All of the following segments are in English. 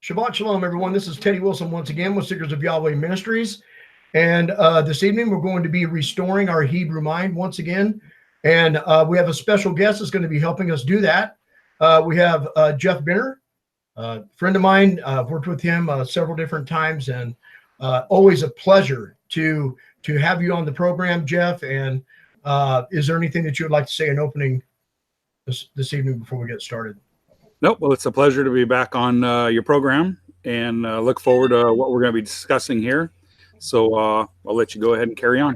Shabbat Shalom, everyone. This is Teddy Wilson once again with Seekers of Yahweh Ministries. And this evening, we're going to be restoring our Hebrew mind once again. And we have a special guest that's going to be helping us do that. We have Jeff Benner, a friend of mine. I've worked with him several different times, and always a pleasure to have you on the program, Jeff. And is there anything that you would like to say in opening this evening before we get started? Nope. Well, it's a pleasure to be back on your program, and look forward to what we're going to be discussing here. So I'll let you go ahead and carry on.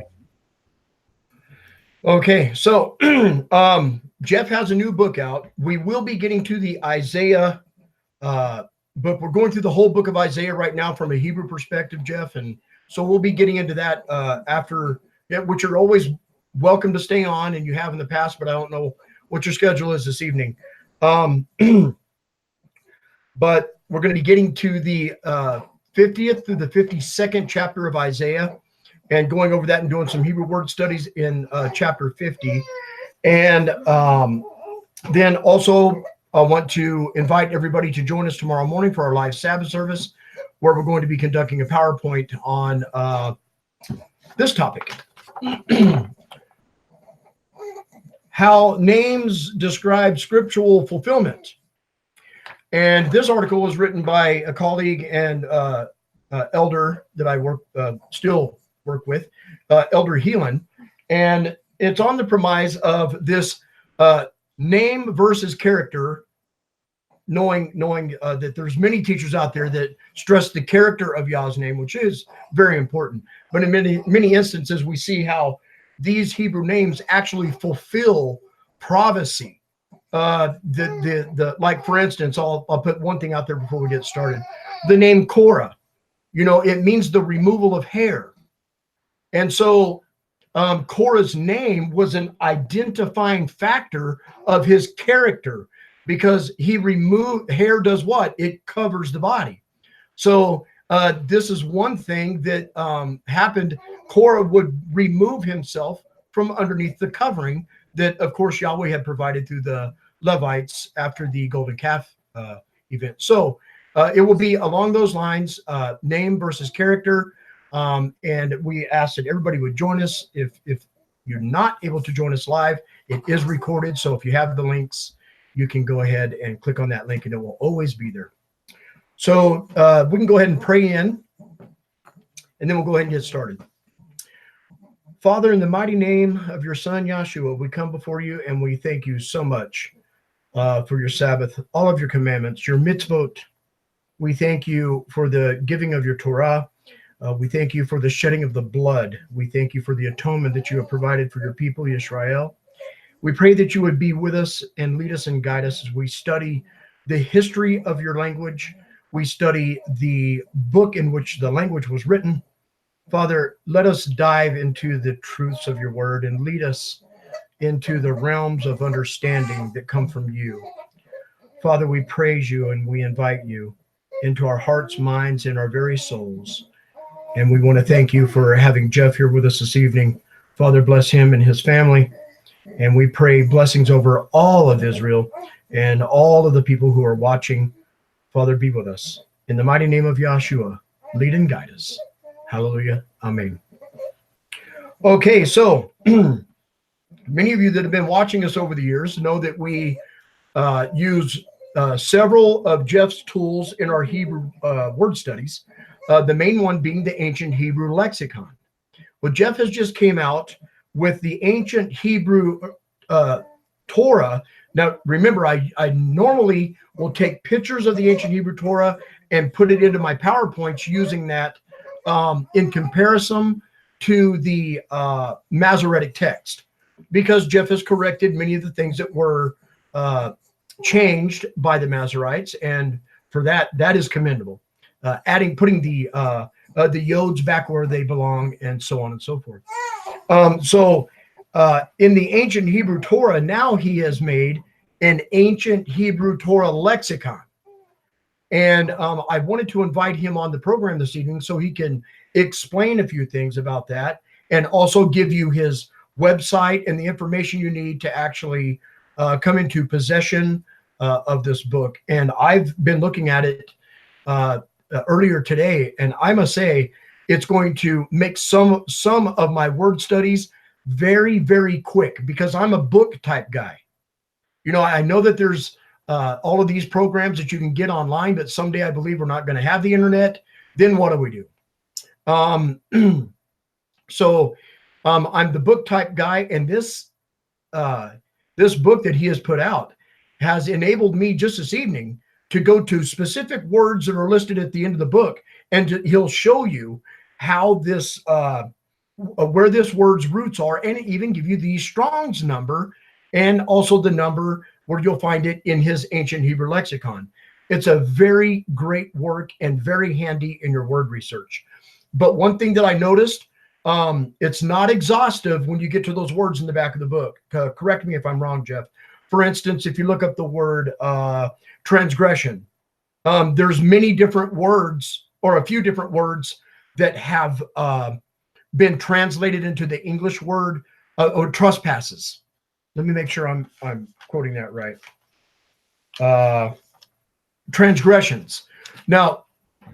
Okay. So Jeff has a new book out. We will be getting to the Isaiah book. We're going through the whole book of Isaiah right now from a Hebrew perspective, Jeff. And so we'll be getting into that after, which you're always welcome to stay on, and you have in the past, but I don't know what your schedule is this evening. But we're going to be getting to the 50th through the 52nd chapter of Isaiah and going over that and doing some Hebrew word studies in chapter 50. And then also I want to invite everybody to join us tomorrow morning for our live Sabbath service, where we're going to be conducting a PowerPoint on this topic. How names describe scriptural fulfillment. And this article was written by a colleague and elder that I still work with, Elder Heelan. And it's on the premise of this name versus character, knowing that there's many teachers out there that stress the character of Yah's name, which is very important. But in many instances, we see how these Hebrew names actually fulfill prophecy. Like, for instance, I'll put one thing out there before we get started. The name Korah, it means the removal of hair. And so Korah's name was an identifying factor of his character, because he removed hair. Does what? It covers the body. So this is one thing that happened. Korah would remove himself from underneath the covering that, of course, Yahweh had provided through the Levites after the golden calf event. So it will be along those lines, name versus character. And we asked that everybody would join us. If you're not able to join us live, it is recorded. So if you have the links, you can go ahead and click on that link, and it will always be there. So we can go ahead and pray in, and then we'll go ahead and get started. Father, in the mighty name of your son, Yahshua, we come before you, and we thank you so much for your Sabbath, all of your commandments, your mitzvot. We thank you for the giving of your Torah. We thank you for the shedding of the blood. We thank you for the atonement that you have provided for your people, Yisrael. We pray that you would be with us and lead us and guide us as we study the history of your language. We study the book in which the language was written. Father, let us dive into the truths of your word and lead us into the realms of understanding that come from you. Father, we praise you and we invite you into our hearts, minds, and our very souls. And we want to thank you for having Jeff here with us this evening. Father, bless him and his family. And we pray blessings over all of Israel and all of the people who are watching. Father, be with us. In the mighty name of Yahshua, lead and guide us. Hallelujah. Amen. Okay, so many of you that have been watching us over the years know that we use several of Jeff's tools in our Hebrew word studies, the main one being the Ancient Hebrew Lexicon. Well, Jeff has just came out with the Ancient Hebrew Torah. Now, remember, I normally will take pictures of the Ancient Hebrew Torah and put it into my PowerPoints using that in comparison to the Masoretic text, because Jeff has corrected many of the things that were changed by the Masoretes, and for that is commendable. Putting the yods back where they belong, and so on and so forth. So in the Ancient Hebrew Torah, now he has made an Ancient Hebrew Torah lexicon. And I wanted to invite him on the program this evening so he can explain a few things about that, and also give you his website and the information you need to actually come into possession of this book, and I've been looking at it earlier today, and I must say it's going to make some of my word studies very, very quick, because I'm a book type guy. You know, I know that there's all of these programs that you can get online, but someday I believe we're not going to have the internet. Then what do we do? So I'm the book type guy, and this book that he has put out has enabled me just this evening to go to specific words that are listed at the end of the book, and he'll show you how this where this word's roots are, and even give you the Strong's number, and also the number where you'll find it in his ancient Hebrew lexicon. It's a very great work and very handy in your word research. But one thing that I noticed, it's not exhaustive when you get to those words in the back of the book. Correct me if I'm wrong, Jeff. For instance, if you look up the word transgression, there's many different words, or a few different words, that have been translated into the English word or trespasses. Let me make sure I'm quoting that right. Transgressions. Now,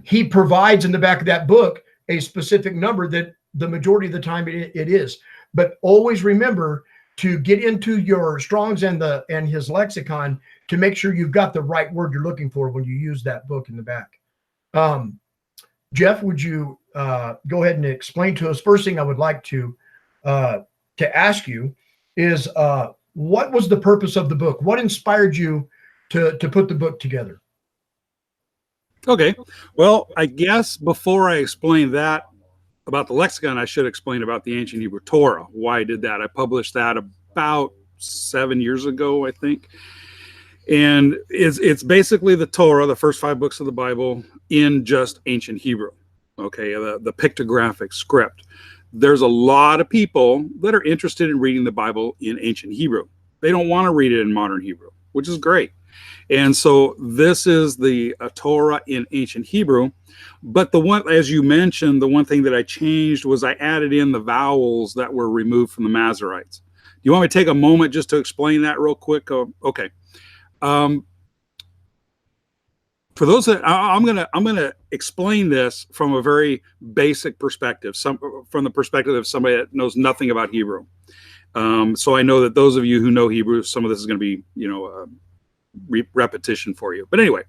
he provides in the back of that book a specific number that the majority of the time it is. But always remember to get into your Strong's and his lexicon to make sure you've got the right word you're looking for when you use that book in the back. Jeff, would you go ahead and explain to us? First thing I would like to ask you is what was the purpose of the book? What inspired you to put the book together? Okay. Well, I guess before I explain that about the lexicon, I should explain about the ancient Hebrew Torah, why I did that. I published that about 7 years ago, I think. And it's basically the Torah, the first 5 books of the Bible, in just ancient Hebrew. Okay, the pictographic script. There's a lot of people that are interested in reading the Bible in ancient Hebrew. They don't want to read it in modern Hebrew, which is great. And so this is the Torah in ancient Hebrew. But the one, as you mentioned, the one thing that I changed was I added in the vowels that were removed from the Masoretes. Do you want me to take a moment just to explain that real quick? Okay. For those that I'm gonna explain this from a very basic perspective, from the perspective of somebody that knows nothing about Hebrew. So I know that those of you who know Hebrew, some of this is going to be, repetition for you. But anyway,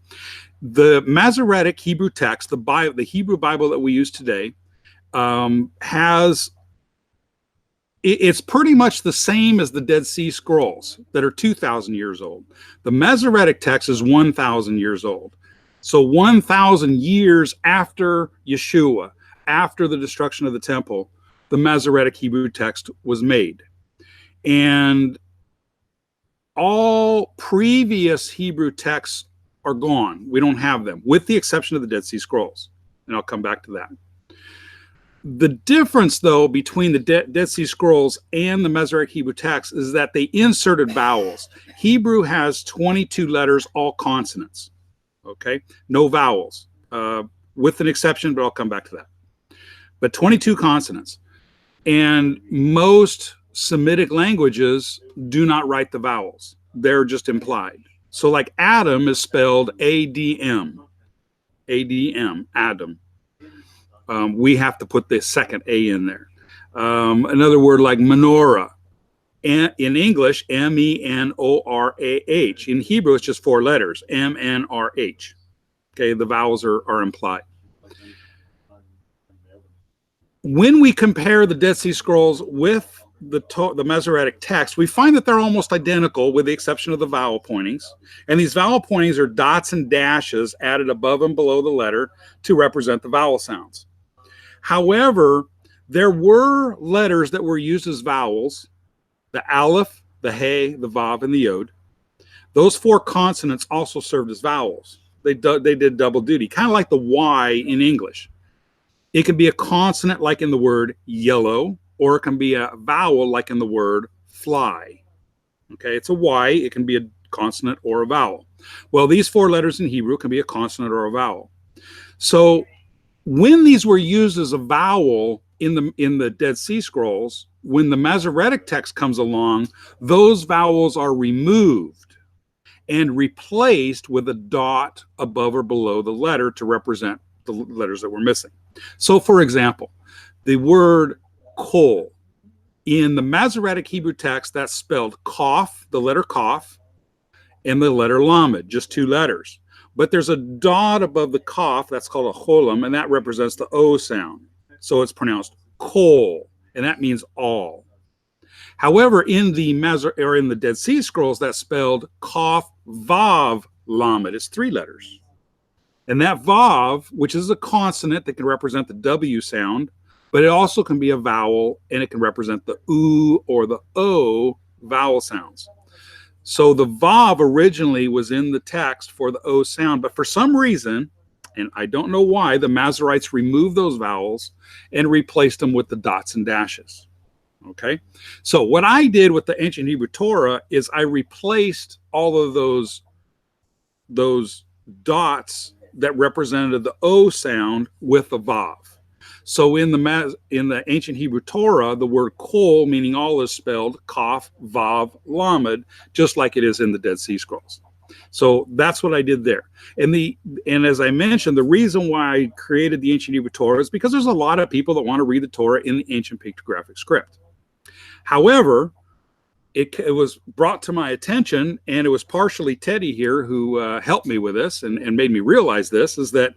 the Masoretic Hebrew text, the Hebrew Bible that we use today, it's pretty much the same as the Dead Sea Scrolls that are 2,000 years old. The Masoretic text is 1,000 years old. So 1,000 years after Yeshua, after the destruction of the temple, the Masoretic Hebrew text was made. And all previous Hebrew texts are gone. We don't have them, with the exception of the Dead Sea Scrolls. And I'll come back to that. The difference, though, between the Dead Sea Scrolls and the Masoretic Hebrew text is that they inserted vowels. Hebrew has 22 letters, all consonants. Okay? No vowels, with an exception, but I'll come back to that. But 22 consonants. And most Semitic languages do not write the vowels. They're just implied. So like Adam is spelled A-D-M. A-D-M, Adam. We have to put the second A in there. Another word like menorah. In English, M-E-N-O-R-A-H. In Hebrew, it's just 4 letters, M-N-R-H. Okay, the vowels are implied. When we compare the Dead Sea Scrolls with the Masoretic text, we find that they're almost identical with the exception of the vowel pointings. And these vowel pointings are dots and dashes added above and below the letter to represent the vowel sounds. However, there were letters that were used as vowels, the aleph, the hey, the vav, and the yod. Those 4 consonants also served as vowels. They did double duty, kind of like the Y in English. It can be a consonant like in the word yellow, or it can be a vowel like in the word fly. Okay, it's a Y. It can be a consonant or a vowel. Well, these 4 letters in Hebrew can be a consonant or a vowel. So when these were used as a vowel in the Dead Sea Scrolls, when the Masoretic text comes along, those vowels are removed. and replaced with a dot above or below the letter to represent the letters that were missing. So, for example, the word kol in the Masoretic Hebrew text, that's spelled Kaf, the letter Kaf, and the letter Lamed, just 2 letters. But there's a dot above the Kaf, that's called a cholam, and that represents the O sound. So it's pronounced kol, and that means all. However, in the Dead Sea Scrolls, that's spelled Kaf Vav Lamed. It's 3 letters. And that Vav, which is a consonant that can represent the W sound, but it also can be a vowel, and it can represent the U or the O vowel sounds. So the Vav originally was in the text for the O sound, but for some reason, and I don't know why, the Masoretes removed those vowels and replaced them with the dots and dashes. Okay, so what I did with the ancient Hebrew Torah is I replaced all of those dots that represented the O sound with the Vav. So in the ancient Hebrew Torah, the word kol, meaning all, is spelled Kaf Vav Lamed, just like it is in the Dead Sea Scrolls. So that's what I did there. And as I mentioned, the reason why I created the ancient Hebrew Torah is because there's a lot of people that want to read the Torah in the ancient pictographic script. However, it was brought to my attention, and it was partially Teddy here who helped me with this and made me realize this, is that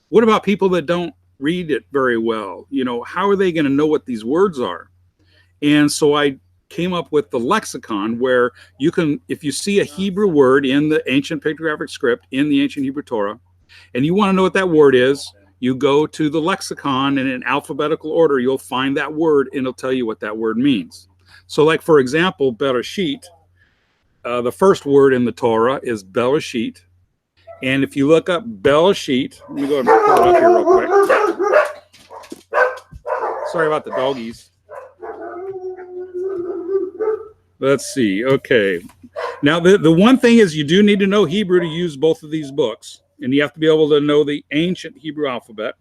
what about people that don't read it very well? You know, how are they going to know what these words are? And so I came up with the lexicon, where you can, if you see a Hebrew word in the ancient pictographic script in the ancient Hebrew Torah, and you want to know what that word is, you go to the lexicon, and in alphabetical order, you'll find that word, and it'll tell you what that word means. So, like, for example, Bereshit, the first word in the Torah is Bereshit. And if you look up Bereshit, let me go and pull it up here real quick. Sorry about the doggies. Let's see. Okay. Now, the one thing is, you do need to know Hebrew to use both of these books, and you have to be able to know the ancient Hebrew alphabet.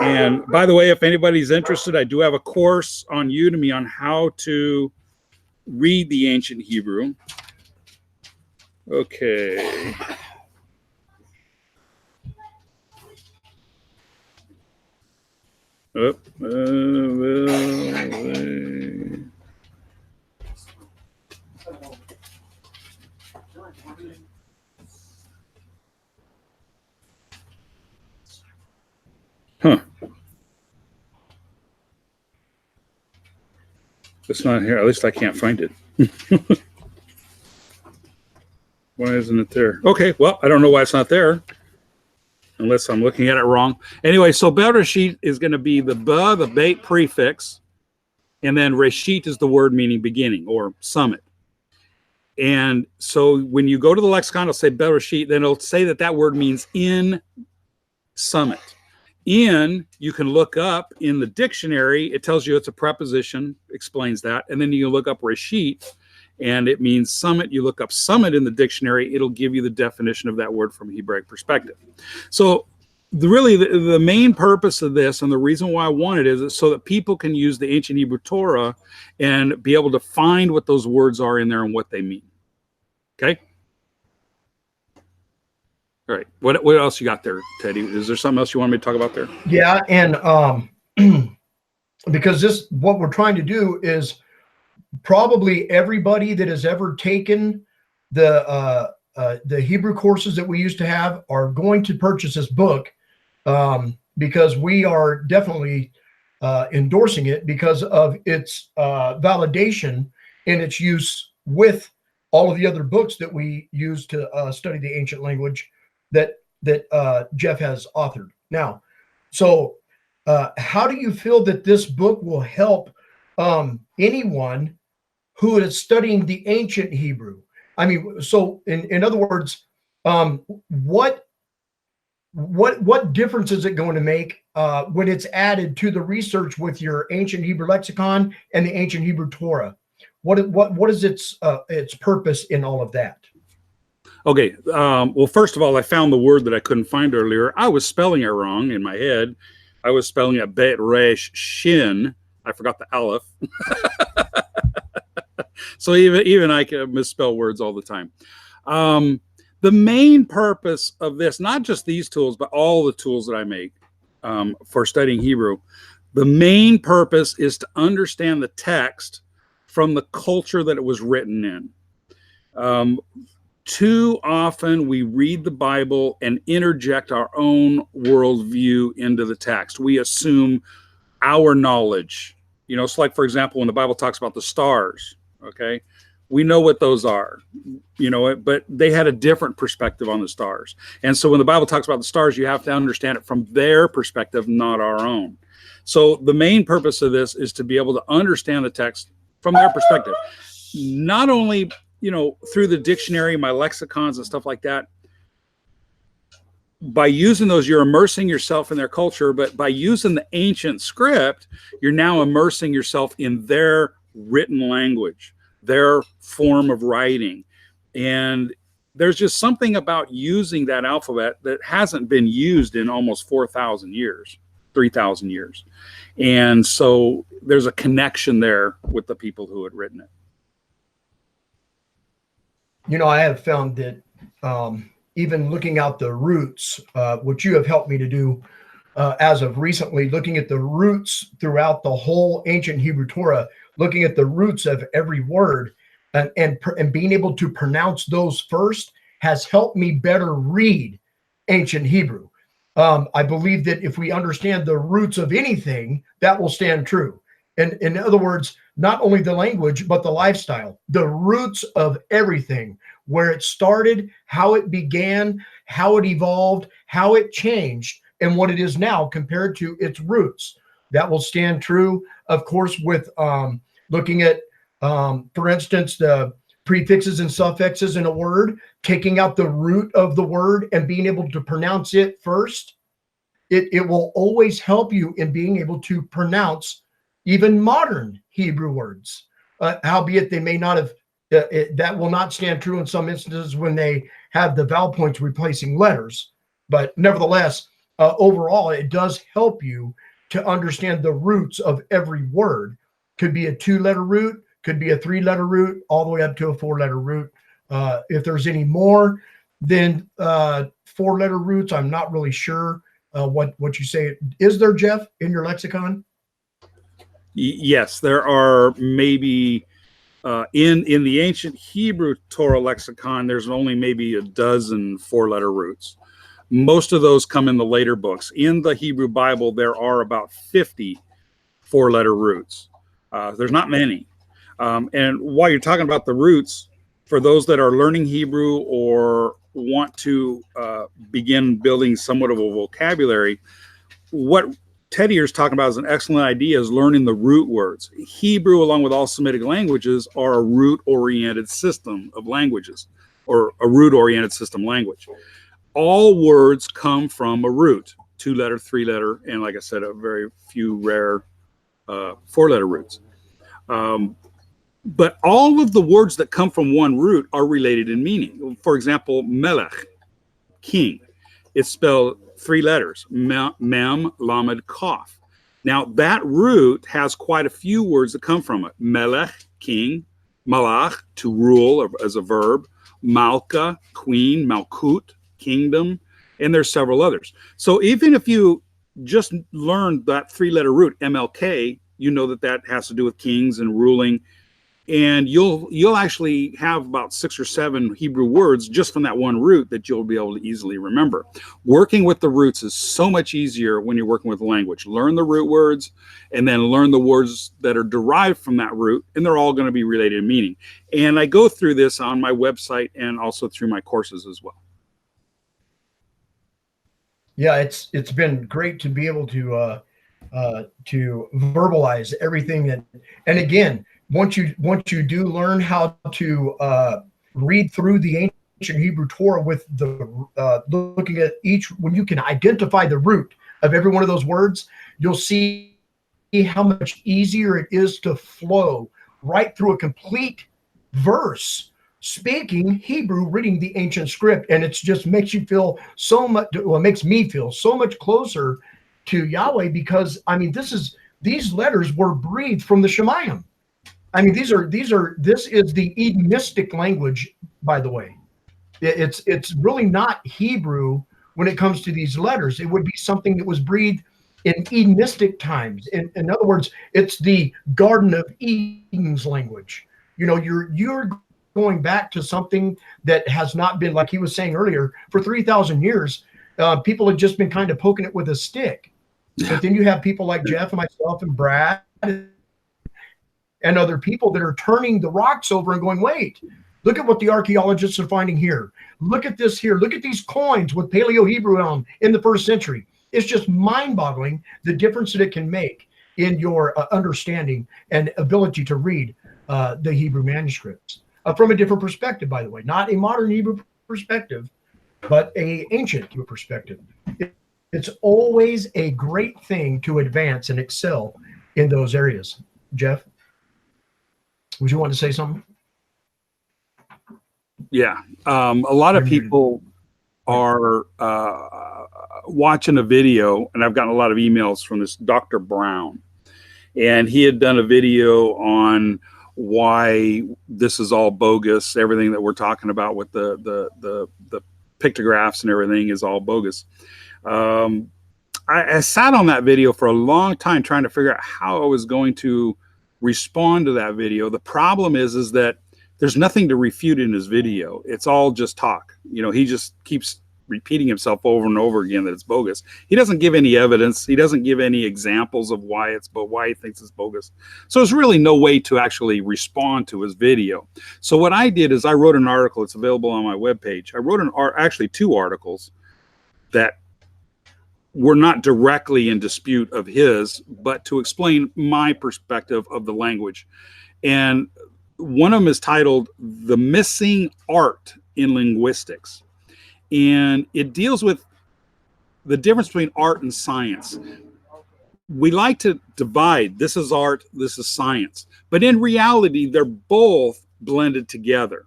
And by the way, if anybody's interested, I do have a course on Udemy on how to read the ancient Hebrew. Okay. Huh. It's not here. At least I can't find it. Why isn't it there? Okay, well, I don't know why it's not there, unless I'm looking at it wrong. Anyway, so Bereshit is going to be the the bait prefix, and then Reshit is the word meaning beginning or summit. And so when you go to the lexicon, it'll say Bereshit, then it'll say that word means in summit. In, you can look up in the dictionary, it tells you it's a preposition, explains that. And then you look up Reshit, and it means summit. You look up summit in the dictionary, it'll give you the definition of that word from a Hebraic perspective. So the main purpose of this, and the reason why I wanted it, is so that people can use the ancient Hebrew Torah and be able to find what those words are in there and what they mean. Okay? All right. What else you got there, Teddy? Is there something else you want me to talk about there? Yeah, and because what we're trying to do is, probably everybody that has ever taken the Hebrew courses that we used to have are going to purchase this book, because we are definitely endorsing it because of its validation in its use with all of the other books that we use to study the ancient language that Jeff has authored. Now, so how do you feel that this book will help anyone who is studying the ancient Hebrew? I mean, so in other words, what difference is it going to make when it's added to the research with your ancient Hebrew lexicon and the ancient Hebrew Torah? What is its purpose in all of that? Okay. Well, first of all, I found the word that I couldn't find earlier. I was spelling it wrong in my head. I was spelling it bet resh shin. I forgot the aleph. So even I can misspell words all the time. The main purpose of this, not just these tools, but all the tools that I make for studying Hebrew, the main purpose is to understand the text from the culture that it was written in. Too often we read the Bible and interject our own worldview into the text. We assume our knowledge. It's like, for example, when the Bible talks about the stars, okay? We know what those are, but they had a different perspective on the stars. And so when the Bible talks about the stars, you have to understand it from their perspective, not our own. So the main purpose of this is to be able to understand the text from their perspective. Not only, through the dictionary, my lexicons and stuff like that. By using those, you're immersing yourself in their culture, but by using the ancient script, you're now immersing yourself in their written language, their form of writing. And there's just something about using that alphabet that hasn't been used in almost 4,000 years, 3,000 years. And so there's a connection there with the people who had written it. I have found that even looking out the roots, which you have helped me to do as of recently, looking at the roots throughout the whole ancient Hebrew Torah, looking at the roots of every word and being able to pronounce those first has helped me better read ancient Hebrew. I believe that if we understand the roots of anything, that will stand true. And in other words, not only the language, but the lifestyle, the roots of everything, where it started, how it began, how it evolved, how it changed, and what it is now compared to its roots. That will stand true, of course, with looking at, for instance, the prefixes and suffixes in a word, taking out the root of the word and being able to pronounce it first. It will always help you in being able to pronounce even modern Hebrew words, howbeit they may not have, that will not stand true in some instances when they have the vowel points replacing letters. But nevertheless, overall, it does help you to understand the roots of every word. Could be a 2-letter root, could be a 3-letter root, all the way up to a 4-letter root. If there's any more than 4-letter roots, I'm not really sure what you say. Is there, Jeff, in your lexicon? Yes, there are maybe in the ancient Hebrew Torah lexicon, there's only maybe a dozen 4-letter roots. Most of those come in the later books. In the Hebrew Bible, there are about 50 4-letter roots. There's not many. And while you're talking about the roots, for those that are learning Hebrew or want to begin building somewhat of a vocabulary, what Teddy here is talking about is an excellent idea, is learning the root words. Hebrew, along with all Semitic languages, are a root-oriented system of languages, or a root-oriented system language. All words come from a root, 2-letter, 3-letter, and like I said, a very few rare 4-letter roots. But all of the words that come from one root are related in meaning. For example, melech, king, it's spelled 3 letters, mem, lamed, kaf. Now that root has quite a few words that come from it. Melech, king, malach, to rule as a verb, malka, queen, malkut, kingdom, and there's several others. So even if you just learned that 3-letter root, MLK, you know that has to do with kings and ruling. And you'll actually have about 6 or 7 Hebrew words just from that one root that you'll be able to easily remember. Working with the roots is so much easier when you're working with language. Learn the root words and then learn the words that are derived from that root, and they're all going to be related in meaning. And I go through this on my website and also through my courses as well. Yeah, it's been great to be able to verbalize everything and again, once you do learn how to read through the ancient Hebrew Torah with the looking at each, when you can identify the root of every one of those words, you'll see how much easier it is to flow right through a complete verse speaking Hebrew, reading the ancient script. And it just makes you feel so much, well, it makes me feel so much closer to Yahweh, because I mean, these letters were breathed from the Shemayim. I mean, this is the Edenistic language, by the way. It's really not Hebrew when it comes to these letters. It would be something that was breathed in Edenistic times. In other words, it's the Garden of Eden's language. You're going back to something that has not been, like he was saying earlier, for 3,000 years. People have just been kind of poking it with a stick. But then you have people like Jeff and myself and Brad and other people that are turning the rocks over and going, wait, look at what the archaeologists are finding here. Look at this here. Look at these coins with Paleo-Hebrew on in the 1st century. It's just mind-boggling the difference that it can make in your understanding and ability to read the Hebrew manuscripts from a different perspective, by the way, not a modern Hebrew perspective, but a ancient Hebrew perspective. It's always a great thing to advance and excel in those areas. Jeff, would you want to say something? Yeah. A lot of people are watching a video, and I've gotten a lot of emails from this Dr. Brown, and he had done a video on why this is all bogus. Everything that we're talking about with the pictographs and everything is all bogus. I sat on that video for a long time trying to figure out how I was going to respond to that video. The problem is that there's nothing to refute in his video. It's all just talk. He just keeps repeating himself over and over again that it's bogus. He doesn't give any evidence. He doesn't give any examples of why he thinks it's bogus. So there's really no way to actually respond to his video. So what I did is I wrote an article. It's available on my webpage. I wrote actually 2 articles that were not directly in dispute of his, but to explain my perspective of the language. And one of them is titled "The Missing Art in Linguistics." And it deals with the difference between art and science. We like to divide, this is art, this is science. But in reality, they're both blended together.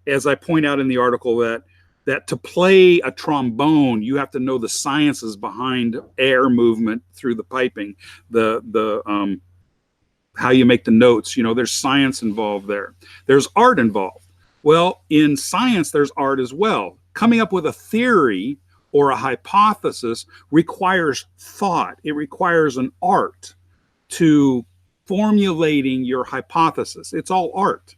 As I point out in the article, that to play a trombone, you have to know the sciences behind air movement through the piping, the how you make the notes. There's science involved there. There's art involved. Well, in science, there's art as well. Coming up with a theory or a hypothesis requires thought. It requires an art to formulating your hypothesis. It's all art.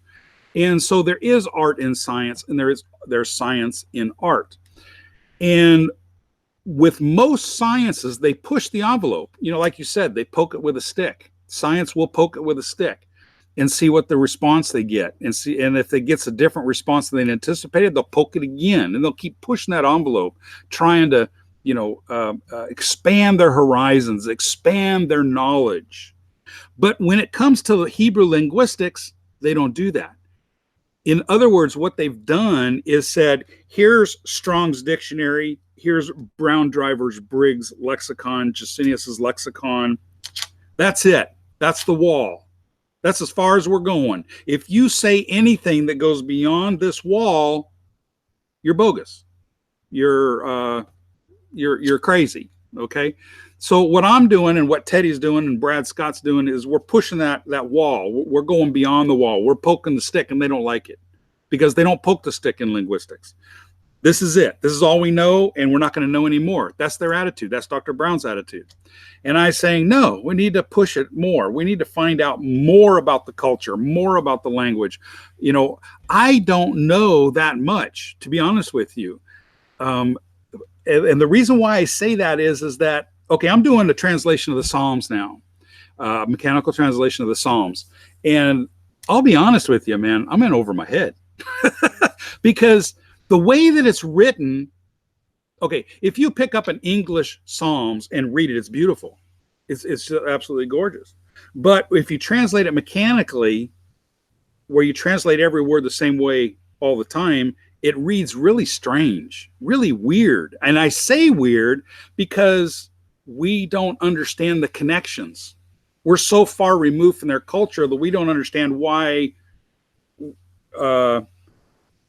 And so there is art in science, and there's science in art. And with most sciences, they push the envelope. Like you said, they poke it with a stick. Science will poke it with a stick and see what the response they get, and if it gets a different response than they anticipated, they'll poke it again, and they'll keep pushing that envelope, trying to expand their horizons, expand their knowledge. But when it comes to Hebrew linguistics, they don't do that. In other words, what they've done is said, here's Strong's dictionary, here's Brown Driver's Briggs lexicon, Gesenius's lexicon. That's it. That's the wall. That's as far as we're going. If you say anything that goes beyond this wall, you're bogus. You're crazy. Okay. So what I'm doing and what Teddy's doing and Brad Scott's doing is we're pushing that wall. We're going beyond the wall. We're poking the stick, and they don't like it because they don't poke the stick in linguistics. This is it. This is all we know, and we're not going to know anymore. That's their attitude. That's Dr. Brown's attitude. And I'm saying, no, we need to push it more. We need to find out more about the culture, more about the language. I don't know that much, to be honest with you. And the reason why I say that is that, okay, I'm doing the translation of the Psalms now, mechanical translation of the Psalms. And I'll be honest with you, man, I'm in over my head because the way that it's written, okay, if you pick up an English Psalms and read it, it's beautiful. It's absolutely gorgeous. But if you translate it mechanically, where you translate every word the same way all the time, it reads really strange, really weird. And I say weird because we don't understand the connections. We're so far removed from their culture that we don't understand why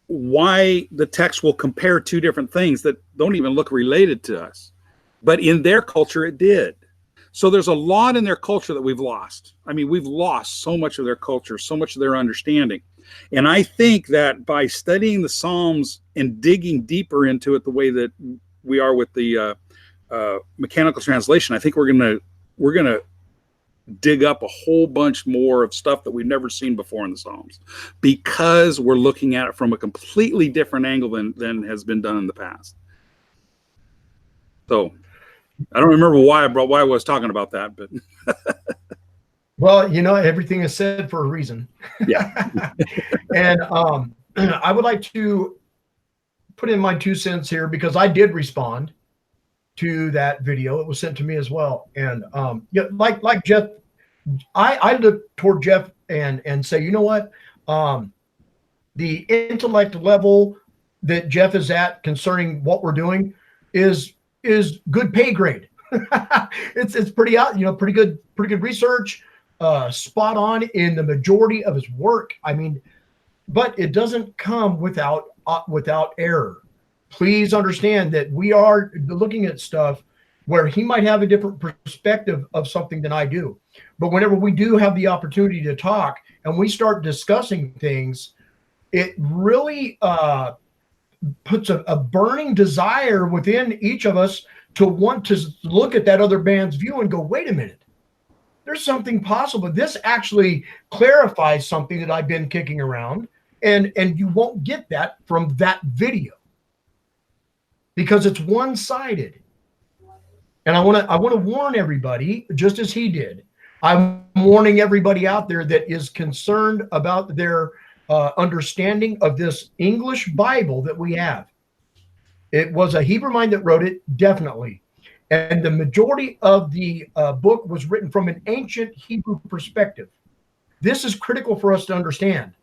the text will compare 2 different things that don't even look related to us. But in their culture, it did. So there's a lot in their culture that we've lost. I mean, we've lost so much of their culture, so much of their understanding. And I think that by studying the Psalms and digging deeper into it the way that we are with the mechanical translation, I think we're gonna dig up a whole bunch more of stuff that we've never seen before in the Psalms, because we're looking at it from a completely different angle than has been done in the past. So I don't remember why I was talking about that, but well, you know, everything is said for a reason. yeah. And I would like to put in my 2 cents here, because I did respond to that video. It was sent to me as well. And yeah, like Jeff, I look toward Jeff and say, you know what? The intellect level that Jeff is at concerning what we're doing is good pay grade. It's pretty out, you know, pretty good research, spot on in the majority of his work. I mean, but it doesn't come without error. Please understand that we are looking at stuff where he might have a different perspective of something than I do. But whenever we do have the opportunity to talk and we start discussing things, it really puts a burning desire within each of us to want to look at that other man's view and go, wait a minute, there's something possible. This actually clarifies something that I've been kicking around, and you won't get that from that video because it's one-sided. And I want to warn everybody, just as he did. I'm warning everybody out there that is concerned about their understanding of this English Bible that we have. It was a Hebrew mind that wrote it, definitely. And the majority of the book was written from an ancient Hebrew perspective. This is critical for us to understand.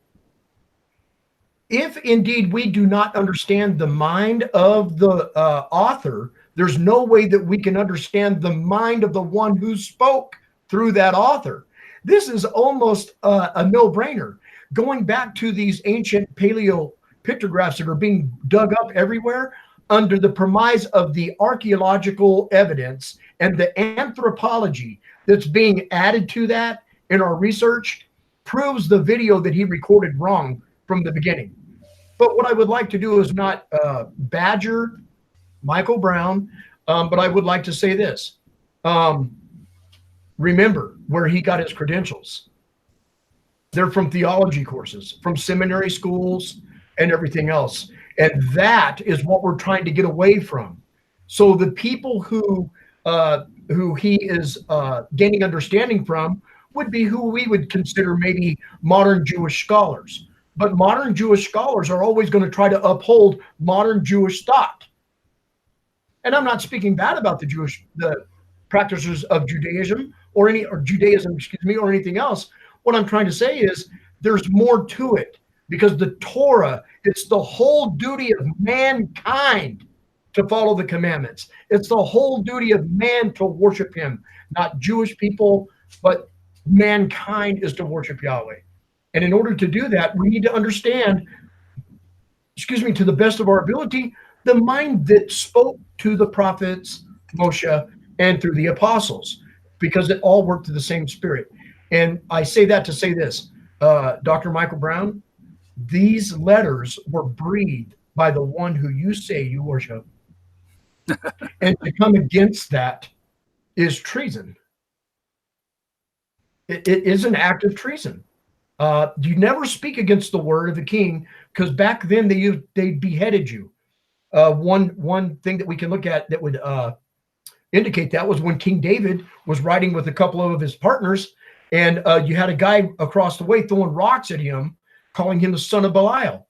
If indeed we do not understand the mind of the author, there's no way that we can understand the mind of the one who spoke through that author. This is almost a no-brainer. Going back to these ancient paleo pictographs that are being dug up everywhere under the premise of the archaeological evidence and the anthropology that's being added to that in our research proves the video that he recorded wrong from the beginning. But what I would like to do is not badger Michael Brown, but I would like to say this. Remember where he got his credentials. They're from theology courses, from seminary schools and everything else. And that is what we're trying to get away from. So the people who he is gaining understanding from would be who we would consider maybe modern Jewish scholars. But modern Jewish scholars are always going to try to uphold modern Jewish thought. And I'm not speaking bad about the practitioners of Judaism or Judaism, or anything else. What I'm trying to say is there's more to it, because the Torah, it's the whole duty of mankind to follow the commandments. It's the whole duty of man to worship him, not Jewish people, but mankind is to worship Yahweh. And in order to do that, we need to understand, to the best of our ability, the mind that spoke to the prophets, Moshe, and through the apostles, because it all worked to the same spirit. And I say that to say this, Dr. Michael Brown, these letters were breathed by the one who you say you worship. And to come against that is treason. It is an act of treason. You never speak against the word of the king, because back then they beheaded you. One thing that we can look at that would indicate that was when King David was riding with a couple of his partners, and you had a guy across the way throwing rocks at him, calling him the son of Belial.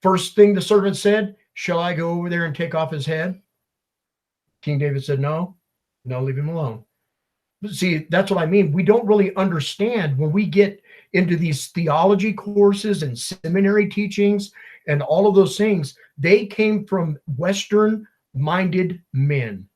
First thing the servant said, "Shall I go over there and take off his head?" King David said, no, leave him alone. See, that's what I mean. We don't really understand when we get into these theology courses and seminary teachings and all of those things. They came from Western-minded men.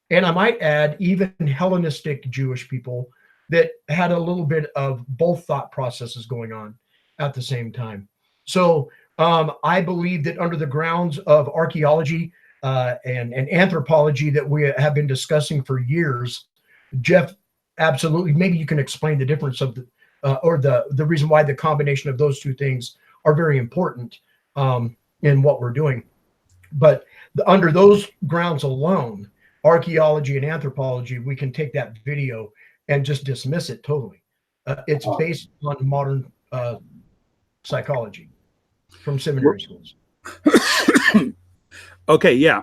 And I might add, even Hellenistic Jewish people that had a little bit of both thought processes going on at the same time. So I believe that under the grounds of archaeology and anthropology that we have been discussing for years, Jeff, absolutely. Maybe you can explain the difference of the or the reason why the combination of those two things are very important in what we're doing. But under those grounds alone, archaeology and anthropology, we can take that video and just dismiss it totally. It's based on modern psychology from seminary schools. Okay, yeah.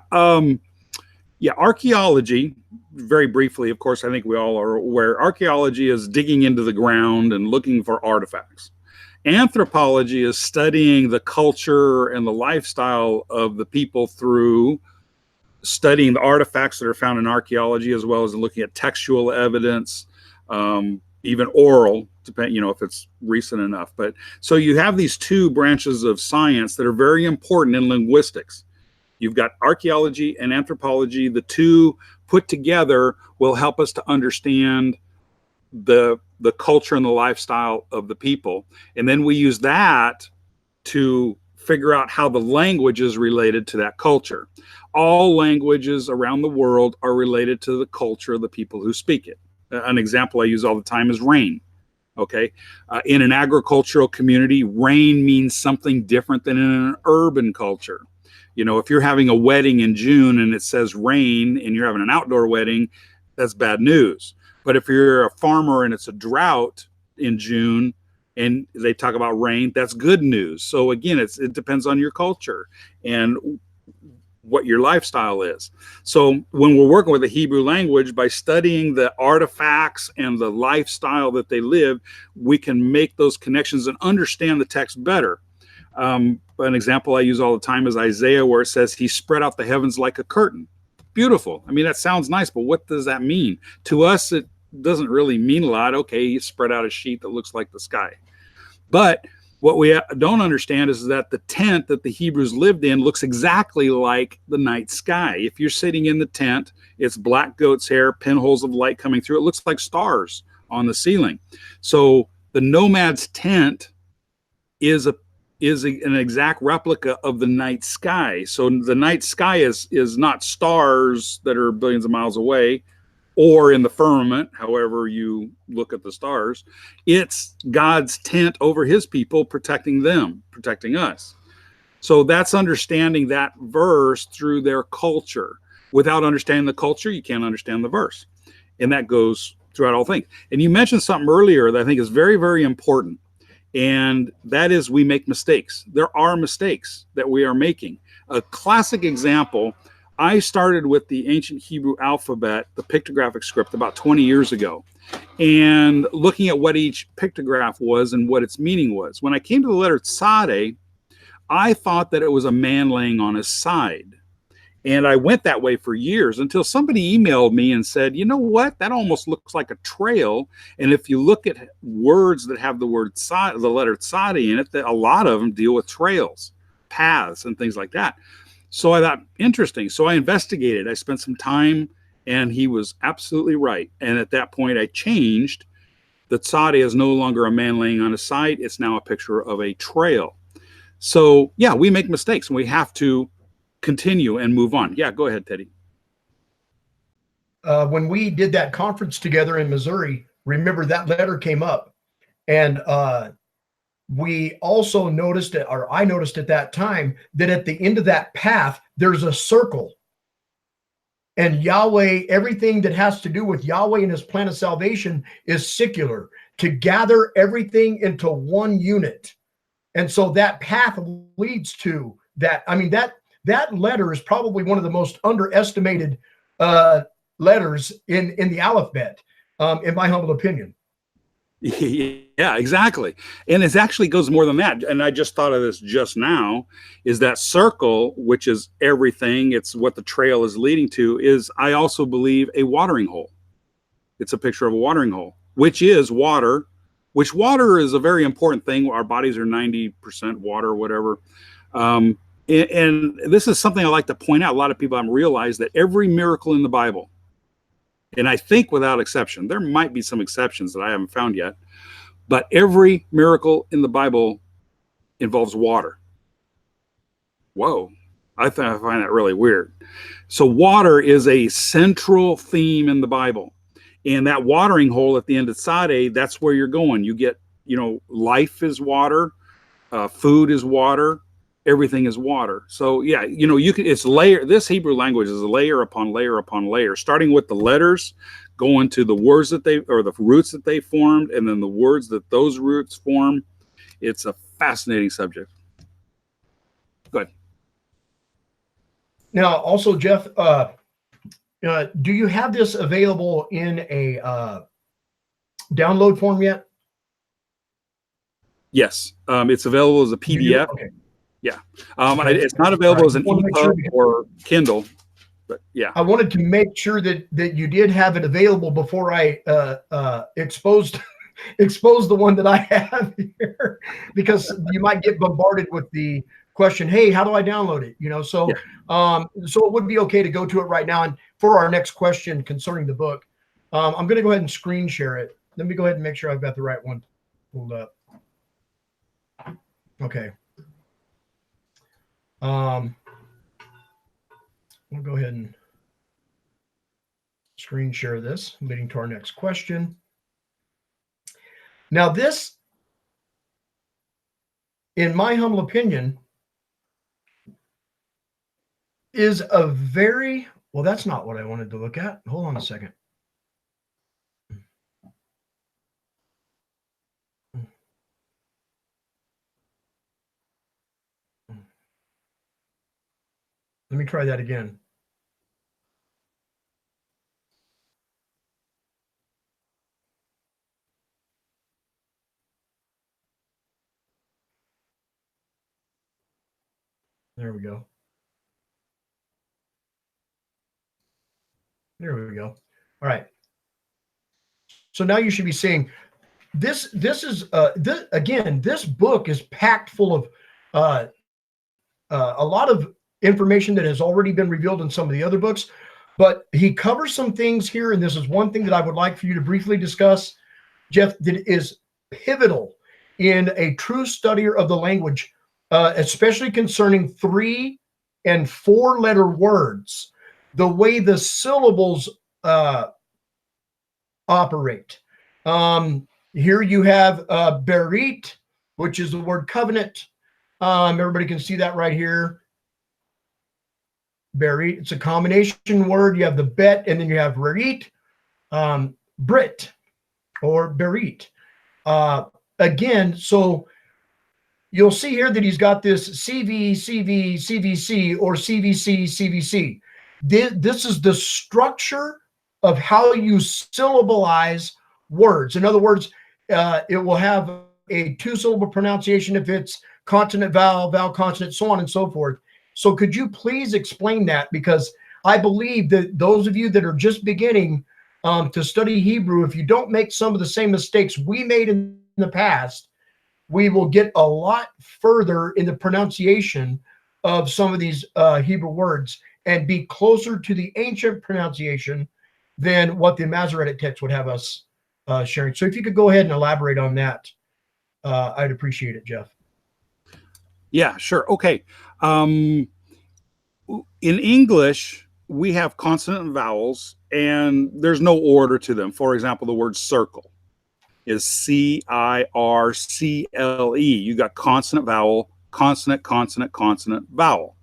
Yeah, archaeology, very briefly, of course, I think we all are aware, archaeology is digging into the ground and looking for artifacts. Anthropology is studying the culture and the lifestyle of the people through studying the artifacts that are found in archaeology, as well as looking at textual evidence, even oral, depending, if it's recent enough. But so you have these two branches of science that are very important in linguistics. You've got archaeology and anthropology. The two put together will help us to understand the culture and the lifestyle of the people. And then we use that to figure out how the language is related to that culture. All languages around the world are related to the culture of the people who speak it. An example I use all the time is rain. Okay. In an agricultural community, rain means something different than in an urban culture. If you're having a wedding in June and it says rain and you're having an outdoor wedding, that's bad news. But if you're a farmer and it's a drought in June and they talk about rain, that's good news. So again, it depends on your culture and what your lifestyle is. So when we're working with the Hebrew language, by studying the artifacts and the lifestyle that they live, we can make those connections and understand the text better. An example I use all the time is Isaiah, where it says he spread out the heavens like a curtain. Beautiful. I mean, that sounds nice, but what does that mean? To us, it doesn't really mean a lot. Okay, he spread out a sheet that looks like the sky. But what we don't understand is that the tent that the Hebrews lived in looks exactly like the night sky. If you're sitting in the tent, it's black goat's hair, pinholes of light coming through. It looks like stars on the ceiling. So the nomad's tent is an exact replica of the night sky. So the night sky is not stars that are billions of miles away or in the firmament, however you look at the stars. It's God's tent over his people, protecting them, protecting us. So that's understanding that verse through their culture. Without understanding the culture, you can't understand the verse. And that goes throughout all things. And you mentioned something earlier that I think is very, very important. And that is, we make mistakes. There are mistakes that we are making. A classic example, I started with the ancient Hebrew alphabet, the pictographic script, about 20 years ago, and looking at what each pictograph was and what its meaning was. When I came to the letter Tzadeh, I thought that it was a man laying on his side. And I went that way for years until somebody emailed me and said, you know what, that almost looks like a trail. And if you look at words that have the word tzad, the letter tzadi in it, that a lot of them deal with trails, paths, and things like that. So I thought, interesting. So I investigated. I spent some time, and he was absolutely right. And at that point, I changed. The tzadi is no longer a man laying on his side. It's now a picture of a trail. So yeah, we make mistakes, and we have to continue and move on. Yeah, go ahead, Teddy. When we did that conference together in Missouri, remember that letter came up, and we also noticed it, or I noticed at that time, that at the end of that path, there's a circle. And Yahweh, everything that has to do with Yahweh and his plan of salvation is secular, to gather everything into one unit. And so that path leads to that. I mean, that letter is probably one of the most underestimated letters in the alphabet, in my humble opinion. Yeah, exactly. And it actually goes more than that. And I just thought of this just now, is that circle, which is everything, it's what the trail is leading to, is, I also believe, a watering hole. It's a picture of a watering hole, which is water, which water is a very important thing. Our bodies are 90% water or whatever. And this is something I like to point out. A lot of people haven't realized that every miracle in the Bible, and I think without exception, there might be some exceptions that I haven't found yet, but every miracle in the Bible involves water. Whoa, I find that really weird. So water is a central theme in the Bible. And that watering hole at the end of Sade, that's where you're going. You get, life is water, food is water, everything is water. So yeah, it's layer. This Hebrew language is layer upon layer upon layer, starting with the letters, going to the words or the roots that they formed, and then the words that those roots form. It's a fascinating subject. Go ahead. Now, also, Jeff, do you have this available in a download form yet? Yes, it's available as a PDF. Okay. Yeah, it's not available as an EPUB or Kindle, but yeah. I wanted to make sure that you did have it available before I exposed the one that I have here, because you might get bombarded with the question, hey, how do I download it? So it would be okay to go to it right now. And for our next question concerning the book, I'm going to go ahead and screen share it. Let me go ahead and make sure I've got the right one pulled up. Okay. We'll go ahead and screen share this, leading to our next question. Now, this, in my humble opinion, is a very, well, that's not what I wanted to look at. Hold on a second. Let me try that again. There we go. There we go. All right. So now you should be seeing this. This is this book is packed full of a lot of information that has already been revealed in some of the other books, but he covers some things here, and this is one thing that I would like for you to briefly discuss, Jeff, that is pivotal in a true studier of the language, especially concerning 3- and 4-letter words, the way the syllables operate. Here you have berit, which is the word covenant. Everybody can see that right here. Berit, it's a combination word. You have the bet, and then you have rerit, Brit, or berit. Again, so you'll see here that he's got this CV, CV, CVC, or CVC, CVC. This is the structure of how you syllableize words. In other words, it will have a 2-syllable pronunciation if it's consonant, vowel, vowel, consonant, so on and so forth. So could you please explain that? Because I believe that those of you that are just beginning to study Hebrew, if you don't make some of the same mistakes we made in the past, we will get a lot further in the pronunciation of some of these Hebrew words and be closer to the ancient pronunciation than what the Masoretic text would have us sharing. So if you could go ahead and elaborate on that, I'd appreciate it, Jeff. Yeah, sure. Okay. In English, we have consonant and vowels, and there's no order to them. For example, the word circle is C-I-R-C-L-E. You got consonant, vowel, consonant, consonant, consonant, vowel.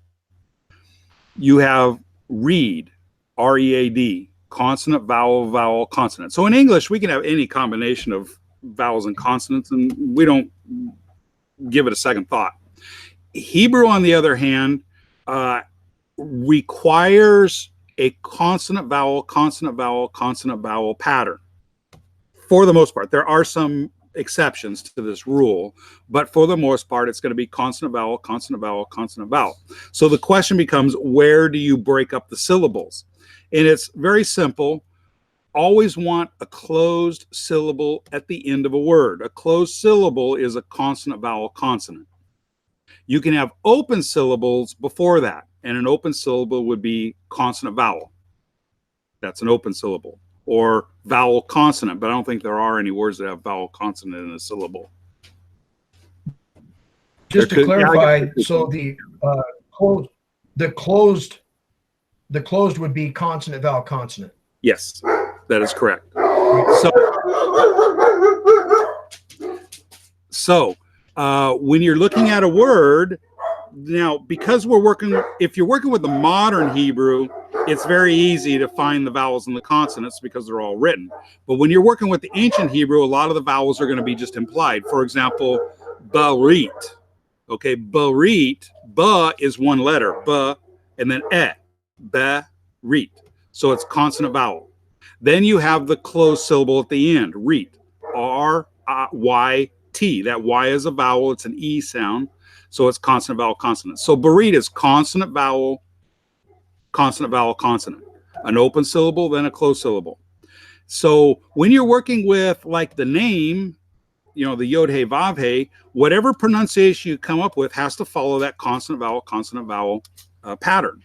You have read, R-E-A-D, consonant, vowel, vowel, consonant. So in English, we can have any combination of vowels and consonants, and we don't give it a second thought. Hebrew, on the other hand, requires a consonant, vowel, consonant, vowel, consonant, vowel pattern. For the most part, there are some exceptions to this rule, but for the most part, it's going to be consonant, vowel, consonant, vowel, consonant, vowel. So the question becomes, where do you break up the syllables? And it's very simple. Always want a closed syllable at the end of a word. A closed syllable is a consonant, vowel, consonant. You can have open syllables before that, and an open syllable would be consonant, vowel. That's an open syllable. Or vowel consonant, but I don't think there are any words that have vowel consonant in a syllable. Just to clarify, so the closed would be consonant, vowel, consonant. Yes, that is correct. So when you're looking at a word, now, because if you're working with the modern Hebrew, it's very easy to find the vowels and the consonants because they're all written. But when you're working with the ancient Hebrew, a lot of the vowels are going to be just implied. For example, barit. Okay, barit, ba is one letter, ba, and then barit. So it's consonant vowel. Then you have the closed syllable at the end, reet, R-Y-T. That Y is a vowel, it's an E sound. So it's consonant, vowel, consonant. So barit is consonant, vowel, consonant. An open syllable, then a closed syllable. So when you're working with like the name, the yod hey vav hey, whatever pronunciation you come up with has to follow that consonant, vowel pattern.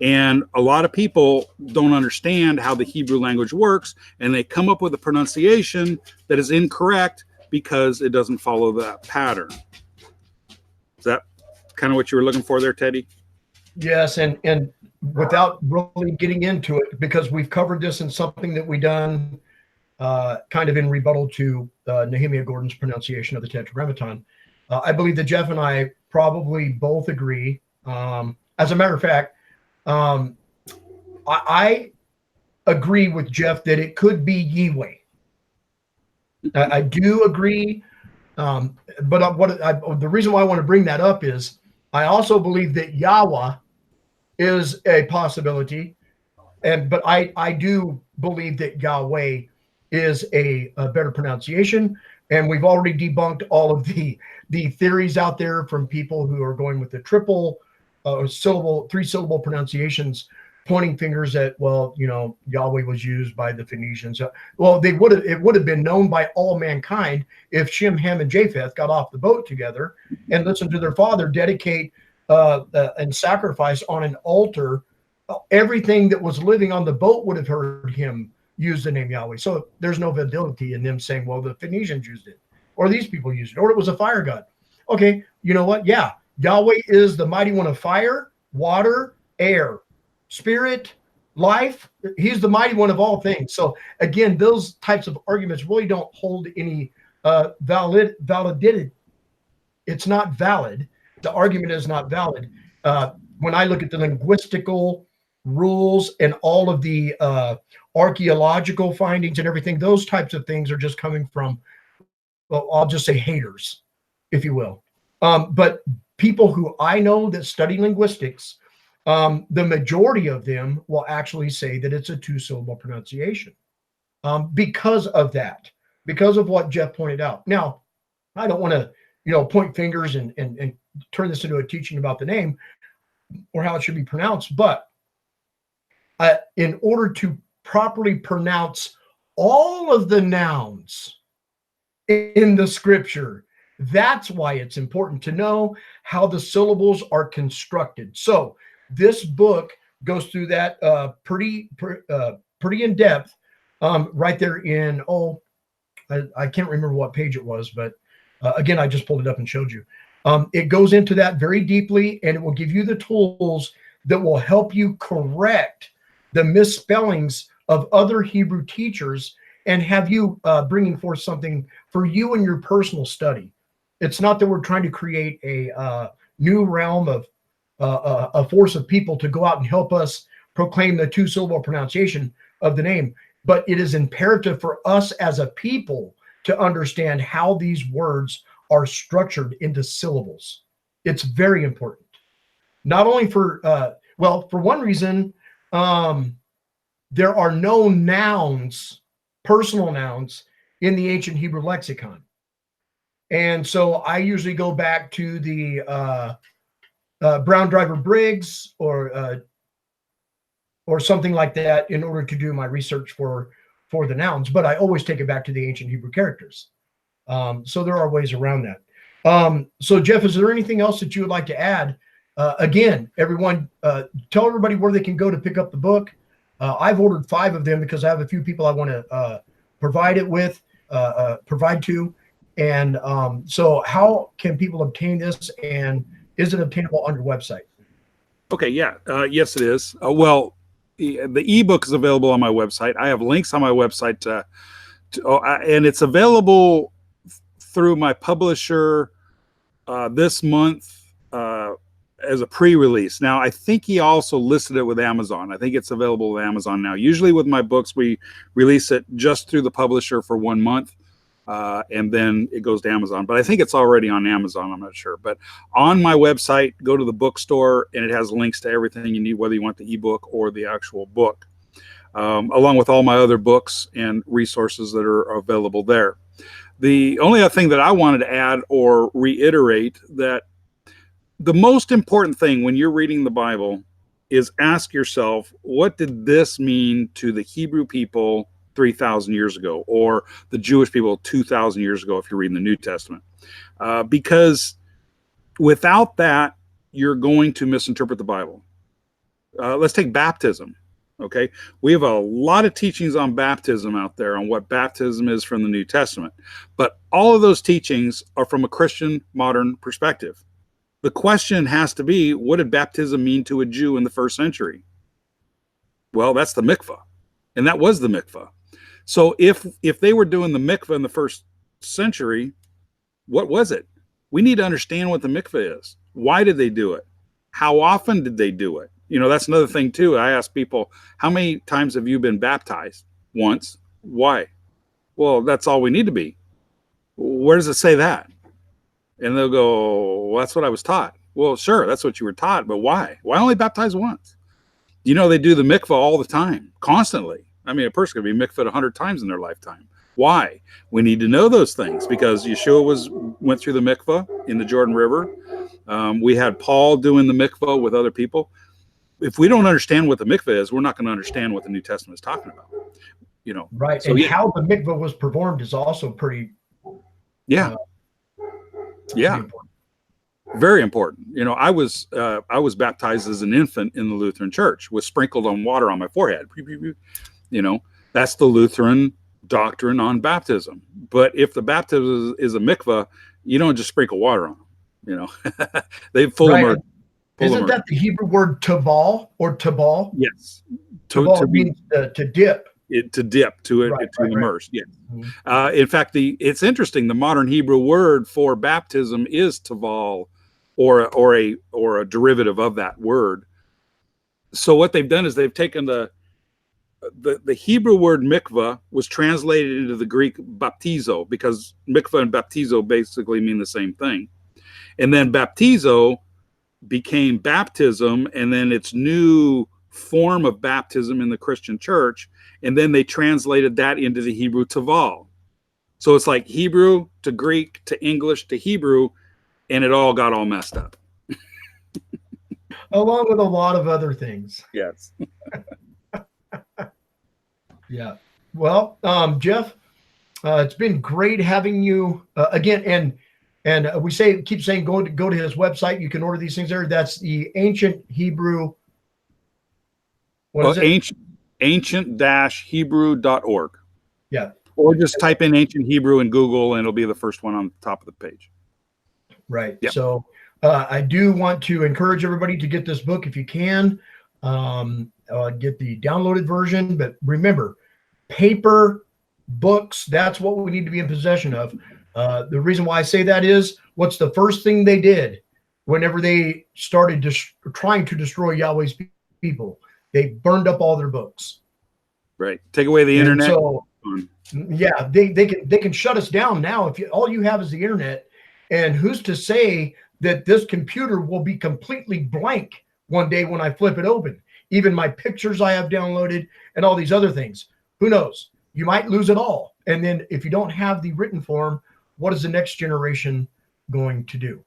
And a lot of people don't understand how the Hebrew language works, and they come up with a pronunciation that is incorrect because it doesn't follow that pattern. Is that kind of what you were looking for there, Teddy? Yes, and without really getting into it, because we've covered this in something that we done kind of in rebuttal to Nehemiah Gordon's pronunciation of the Tetragrammaton. I believe that Jeff and I probably both agree. As a matter of fact, I agree with Jeff that it could be Yahweh. I do agree. But the reason why I want to bring that up is I also believe that Yahweh is a possibility, but I do believe that Yahweh is a better pronunciation, and we've already debunked all of the theories out there from people who are going with the triple syllable, 3-syllable pronunciations, pointing fingers at, Yahweh was used by the Phoenicians. Well, it would have been known by all mankind if Shem, Ham, and Japheth got off the boat together and listened to their father dedicate and sacrifice on an altar. Everything that was living on the boat would have heard him use the name Yahweh. So there's no validity in them saying, well, the Phoenicians used it, or these people used it, or it was a fire god. Okay, you know what? Yeah, Yahweh is the mighty one of fire, water, air, spirit, life. He's the mighty one of all things. So again, those types of arguments really don't hold any validity. It's not valid. The argument is not valid. When I look at the linguistical rules and all of the archaeological findings and everything, those types of things are just coming from, well, I'll just say haters, if you will. But people who I know that study linguistics, the majority of them will actually say that it's a 2-syllable pronunciation because of that, because of what Jeff pointed out. Now, I don't want to, point fingers and turn this into a teaching about the name or how it should be pronounced, but in order to properly pronounce all of the nouns in the scripture, that's why it's important to know how the syllables are constructed. So this book goes through that pretty in depth, right there in, I can't remember what page it was, but again, I just pulled it up and showed you. It goes into that very deeply, and it will give you the tools that will help you correct the misspellings of other Hebrew teachers and have you bringing forth something for you in your personal study. It's not that we're trying to create a new realm of a force of people to go out and help us proclaim the 2-syllable pronunciation of the name, but it is imperative for us as a people to understand how these words are structured into syllables. It's very important. Not only for, for one reason, there are no nouns, personal nouns, in the ancient Hebrew lexicon. And so I usually go back to the Brown Driver Briggs or something like that in order to do my research for the nouns, but I always take it back to the ancient Hebrew characters. So there are ways around that. So Jeff, is there anything else that you would like to add? Again, everyone, tell everybody where they can go to pick up the book. I've ordered 5 of them because I have a few people I want to provide to. And so how can people obtain this, and is it obtainable on your website? Okay, yeah. Yes, it is. The ebook is available on my website. I have links on my website to And it's available through my publisher this month as a pre-release. Now, I think he also listed it with Amazon. I think it's available with Amazon now. Usually with my books, we release it just through the publisher for 1 month, and then it goes to Amazon. But I think it's already on Amazon. I'm not sure. But on my website, go to the bookstore, and it has links to everything you need, whether you want the ebook or the actual book, along with all my other books and resources that are available there. The only other thing that I wanted to add or reiterate, that the most important thing when you're reading the Bible is ask yourself, what did this mean to the Hebrew people 3,000 years ago, or the Jewish people 2,000 years ago if you're reading the New Testament? Because without that, you're going to misinterpret the Bible. Let's take baptism. Okay, we have a lot of teachings on baptism out there, on what baptism is from the New Testament, but all of those teachings are from a Christian modern perspective. The question has to be, what did baptism mean to a Jew in the first century? Well, that's the mikvah, and that was the mikvah. So if they were doing the mikvah in the first century, what was it? We need to understand what the mikvah is. Why did they do it? How often did they do it? You know, that's another thing too. I ask people, how many times have you been baptized? Once. Why? Well, that's all we need to be. Where does it say that? And they'll go, well, that's what I was taught. Well, sure, that's what you were taught, but why? Why only baptize once? You know, they do the mikvah all the time, constantly. I mean, a person could be mikvahed 100 times in their lifetime. Why? We need to know those things, because Yeshua went through the mikvah in the Jordan River. We had Paul doing the mikvah with other people. If we don't understand what the mikvah is, we're not going to understand what the New Testament is talking about. You know, right? So, and how the mikvah was performed is also pretty. Yeah. Very important. You know, I was baptized as an infant in the Lutheran Church, with sprinkled on water on my forehead. You know, that's the Lutheran doctrine on baptism. But if the baptism is a mikvah, you don't just sprinkle water on them. You know, they full right. immerse. Isn't that the Hebrew word tabal or tabal? Yes. Tabal means to dip. To immerse. Right. Yeah. In fact, it's interesting. The modern Hebrew word for baptism is taval, or a derivative of that word. So what they've done is they've taken the Hebrew word mikvah was translated into the Greek baptizo, because mikvah and baptizo basically mean the same thing. And then baptizo became baptism, and then its new form of baptism in the Christian church, and then they translated that into the Hebrew taval. So it's like Hebrew to Greek to English to Hebrew, and it all got all messed up. Along with a lot of other things. Yes. Yeah. Well, Jeff, it's been great having you again. And we keep saying go to his website. You can order these things there. That's the Ancient Hebrew. What is it? Ancient-Hebrew.org. Yeah. Or just type in Ancient Hebrew in Google, and it'll be the first one on the top of the page. Right. Yeah. So I do want to encourage everybody to get this book if you can. Get the downloaded version. But remember, paper books, that's what we need to be in possession of. The reason why I say that is, what's the first thing they did whenever they started trying to destroy Yahweh's people? They burned up all their books. Right. Take away the internet. So, yeah, they can shut us down now if all you have is the internet. And who's to say that this computer will be completely blank one day when I flip it open? Even my pictures I have downloaded and all these other things. Who knows? You might lose it all. And then if you don't have the written form, what is the next generation going to do?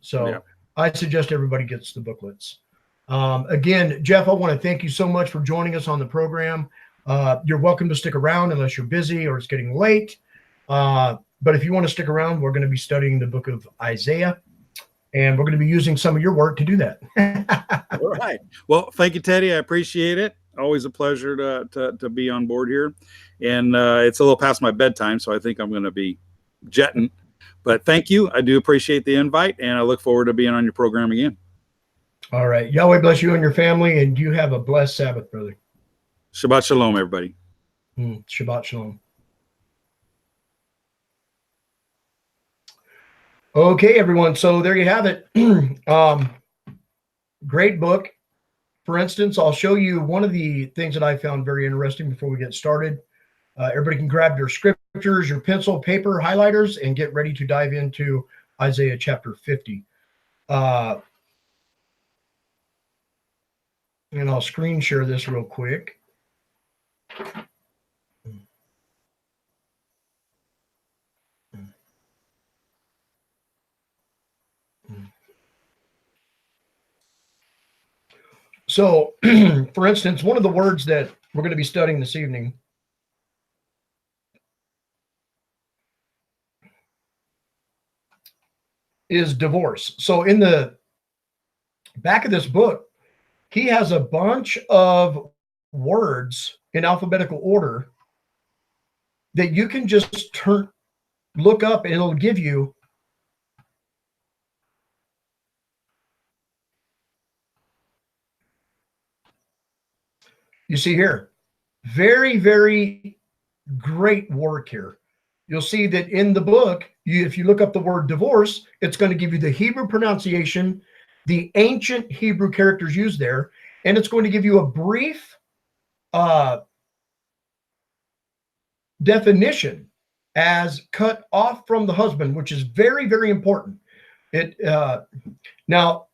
So yeah. I suggest everybody gets the booklets. Again, Jeff, I want to thank you so much for joining us on the program. You're welcome to stick around unless you're busy or it's getting late. But if you want to stick around, we're going to be studying the book of Isaiah, and we're going to be using some of your work to do that. All right. Well, thank you, Teddy. I appreciate it. Always a pleasure to be on board here. And it's a little past my bedtime, so I think I'm going to be jetting. But thank you. I do appreciate the invite, and I look forward to being on your program again. All right. Yahweh bless you and your family, and you have a blessed Sabbath, brother. Shabbat shalom, everybody. Shabbat shalom. Okay, everyone. So there you have it. Great book. For instance, I'll show you one of the things that I found very interesting before we get started. Everybody can grab your scriptures, your pencil, paper, highlighters, and get ready to dive into Isaiah chapter 50. And I'll screen share this real quick. So, for instance, one of the words that we're going to be studying this evening is divorce. So, in the back of this book, he has a bunch of words in alphabetical order that you can just look up, and it'll give you see here, very, very great work here. You'll see that in the book, if you look up the word divorce, it's going to give you the Hebrew pronunciation, the ancient Hebrew characters used there, and it's going to give you a brief definition as cut off from the husband, which is very, very important. Now,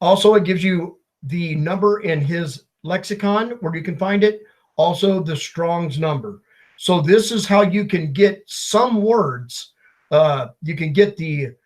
also it gives you the number in his lexicon where you can find it, also the Strong's number. So this is how you can get some words. You can get the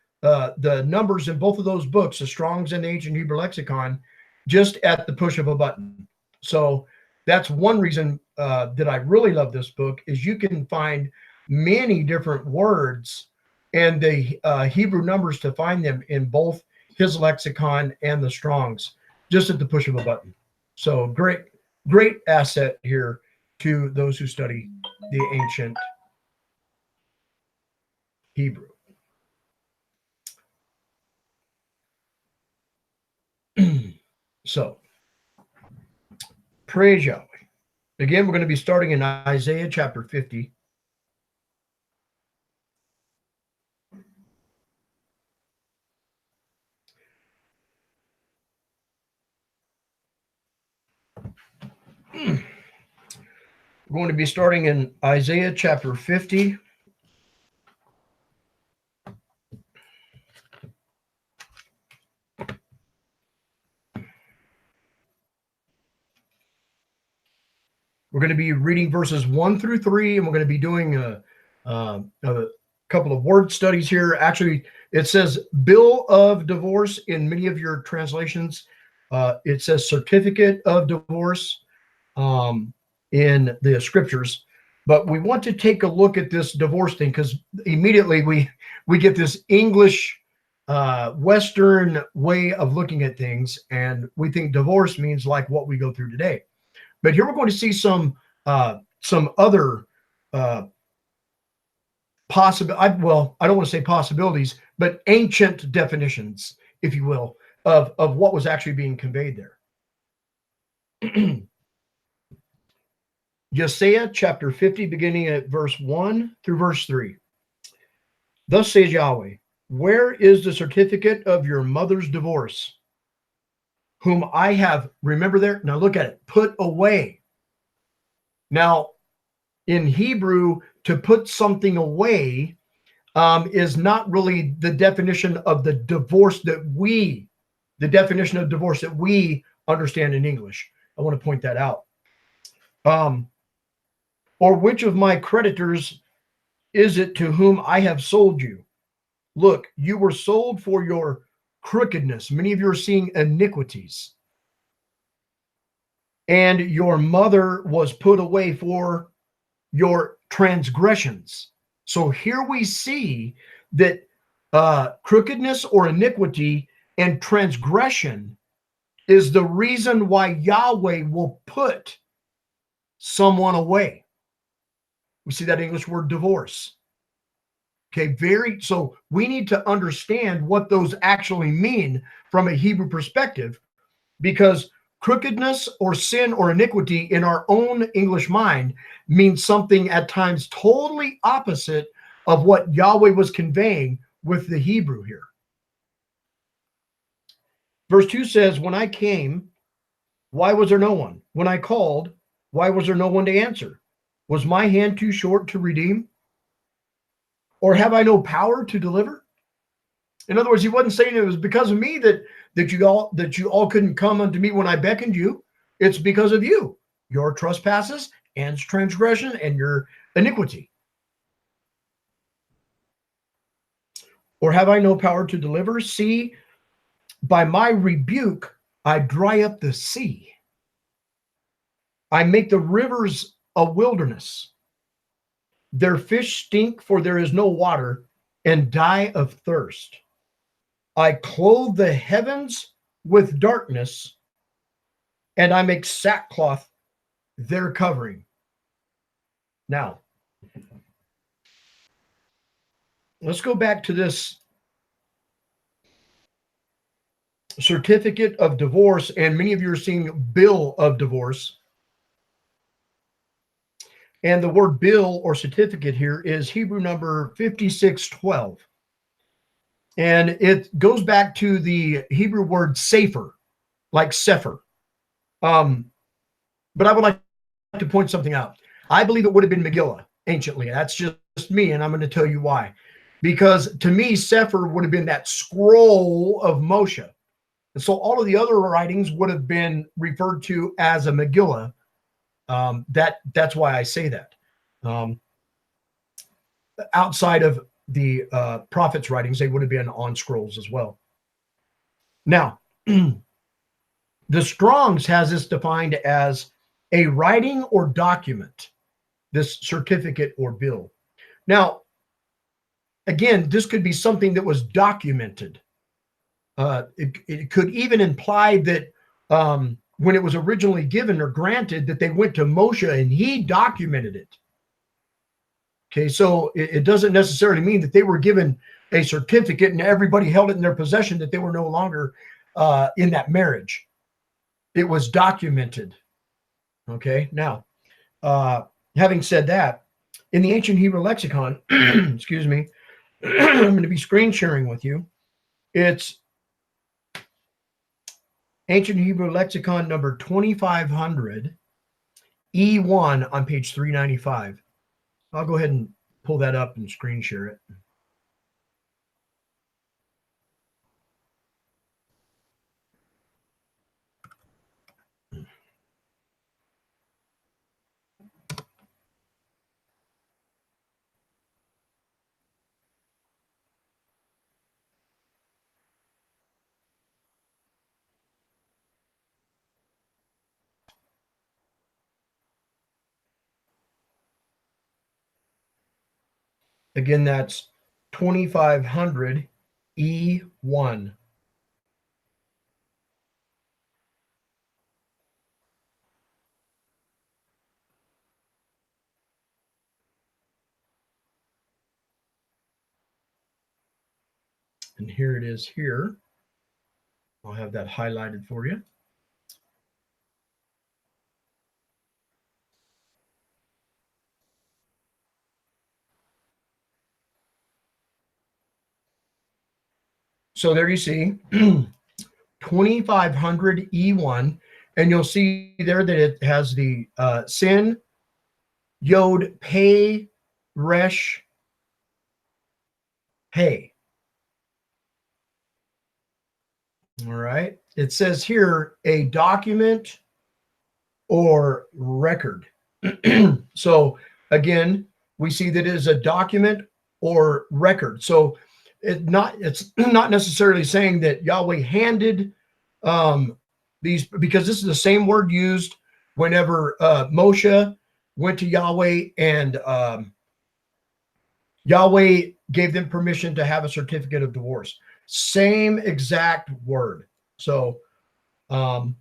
numbers in both of those books, the Strong's and the Ancient Hebrew Lexicon, just at the push of a button. So that's one reason that I really love this book, is you can find many different words and the Hebrew numbers to find them in both his lexicon and the Strong's, just at the push of a button. So great asset here to those who study the ancient Hebrew. So, praise Yahweh. Again, we're going to be starting in Isaiah chapter 50. We're going to be starting in Isaiah chapter 50. We're going to be reading verses 1 through 3, and we're going to be doing a couple of word studies here. Actually, it says bill of divorce in many of your translations. It says certificate of divorce in the scriptures. But we want to take a look at this divorce thing, because immediately we get this English Western way of looking at things, and we think divorce means like what we go through today. But here we're going to see some other possible. I don't want to say possibilities, but ancient definitions, if you will, of what was actually being conveyed there. Isaiah chapter 50, beginning at verse 1 through verse 3. Thus says Yahweh, where is the certificate of your mother's divorce, whom I have, remember there, now look at it, put away. Now, in Hebrew, to put something away is not really the definition of the divorce that we understand in English. I want to point that out. Or which of my creditors is it to whom I have sold you? Look, you were sold for your crookedness. Many of you are seeing iniquities. And your mother was put away for your transgressions. So here we see that crookedness or iniquity and transgression is the reason why Yahweh will put someone away. We see that English word divorce. Okay, so we need to understand what those actually mean from a Hebrew perspective, because crookedness or sin or iniquity in our own English mind means something at times totally opposite of what Yahweh was conveying with the Hebrew here. Verse 2 says, when I came, why was there no one? When I called, why was there no one to answer? Was my hand too short to redeem? Or have I no power to deliver? In other words, he wasn't saying it was because of me that you all couldn't come unto me when I beckoned you. It's because of you, your trespasses and transgression and your iniquity. Or have I no power to deliver? See, by my rebuke, I dry up the sea. I make the rivers a wilderness. Their fish stink, for there is no water, and die of thirst. I clothe the heavens with darkness, and I make sackcloth their covering. Now, let's go back to this certificate of divorce, and many of you are seeing bill of divorce. And the word bill or certificate here is Hebrew number 5612. And it goes back to the Hebrew word sefer, like sefer. But I would like to point something out. I believe it would have been Megillah anciently. That's just me, and I'm going to tell you why. Because to me, sefer would have been that scroll of Moshe. And so all of the other writings would have been referred to as a Megillah. That's why I say that. Outside of the prophets' writings, they would have been on scrolls as well. Now, the Strong's has this defined as a writing or document, this certificate or bill. Now, again, this could be something that was documented. It could even imply that when it was originally given or granted, that they went to Moshe and he documented it. Okay, so it doesn't necessarily mean that they were given a certificate and everybody held it in their possession, that they were no longer in that marriage. It was documented. Okay, now, having said that, in the ancient Hebrew lexicon, excuse me, I'm going to be screen sharing with you. It's ancient Hebrew lexicon number 2500 E1 on page 395. I'll go ahead and pull that up and screen share it. Again, that's 2500 E1. And here it is here. I'll have that highlighted for you. So there you see 2500 E1, and you'll see there that it has the sin, yod, pei, resh, hey. All right. It says here a document or record. So again, we see that it is a document or record. So it's not necessarily saying that Yahweh handed these, because this is the same word used whenever Moshe went to Yahweh and Yahweh gave them permission to have a certificate of divorce. Same exact word. So I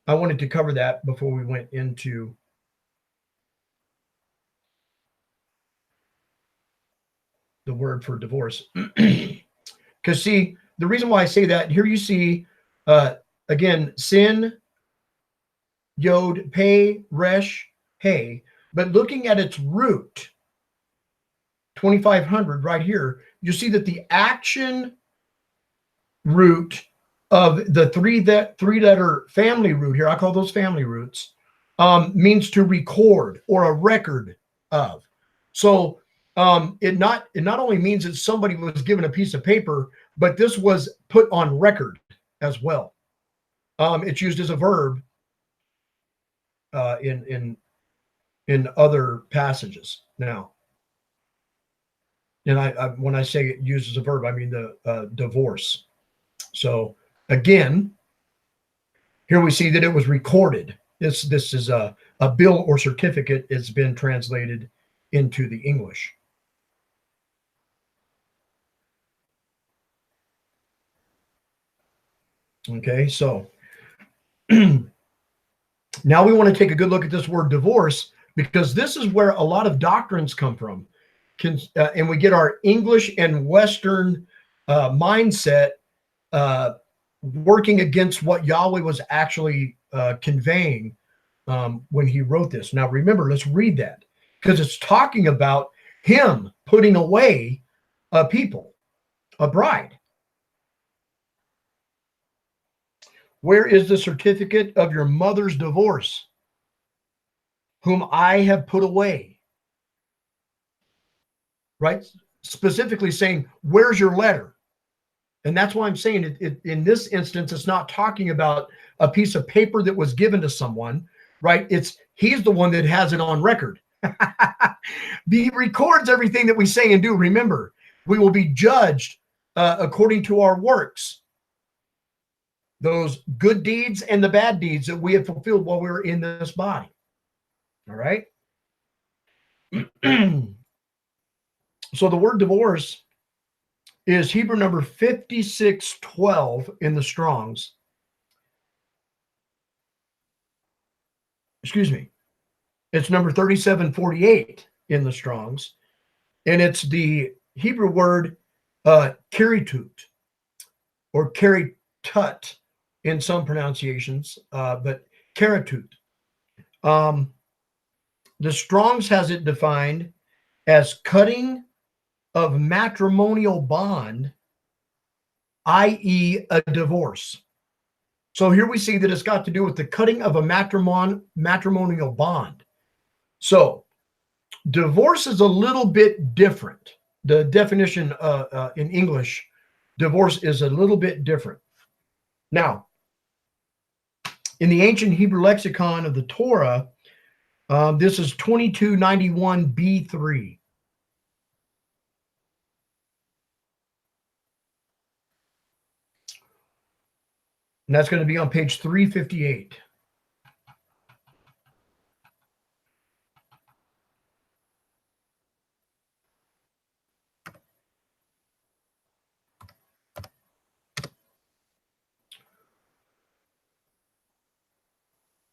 wanted to cover that before we went into the word for divorce. Because see, the reason why I say that, here you see, again, sin, yod, pei, resh, hey, but looking at its root, 2500 right here, you see that the action root of the three-letter family root here, I call those family roots, means to record or a record of. So it not only means that somebody was given a piece of paper, but this was put on record as well. It's used as a verb in other passages now. And I when I say it uses a verb, I mean the divorce. So again, here we see that it was recorded. This is a bill or certificate. It's been translated into the English. Okay, so now we want to take a good look at this word divorce, because this is where a lot of doctrines come from. And we get our English and Western mindset working against what Yahweh was actually conveying when he wrote this. Now remember, let's read that, because it's talking about him putting away a people, a bride. Where is the certificate of your mother's divorce, whom I have put away? Right? Specifically saying, where's your letter? And that's why I'm saying it in this instance, it's not talking about a piece of paper that was given to someone, right? He's the one that has it on record. He records everything that we say and do. Remember, we will be judged according to our works, those good deeds and the bad deeds that we have fulfilled while we were in this body. All right. So the word divorce is Hebrew number 5612 in the Strong's. Excuse me. It's number 3748 in the Strong's. And it's the Hebrew word keritut or keritut in some pronunciations, but keritut. The Strong's has it defined as cutting of matrimonial bond, i.e. a divorce. So here we see that it's got to do with the cutting of a matrimonial bond. So divorce is a little bit different. The definition in English, divorce is a little bit different. Now, in the ancient Hebrew lexicon of the Torah, this is 2291b3. And that's going to be on page 358.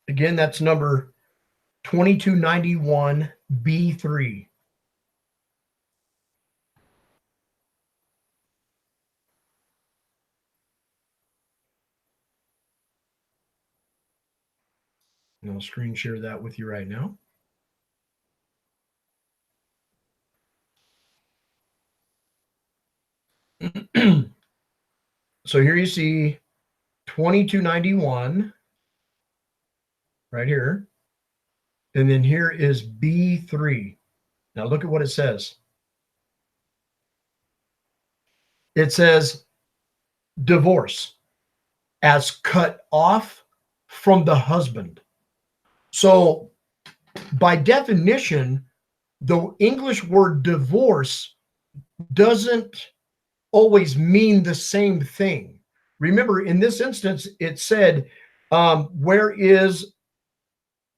Again, that's number 2291b3. And I'll screen share that with you right now. So here you see 2291 right here. And then here is B3. Now look at what it says. It says divorce as cut off from the husband. So by definition, the English word divorce doesn't always mean the same thing. Remember, in this instance, it said, where is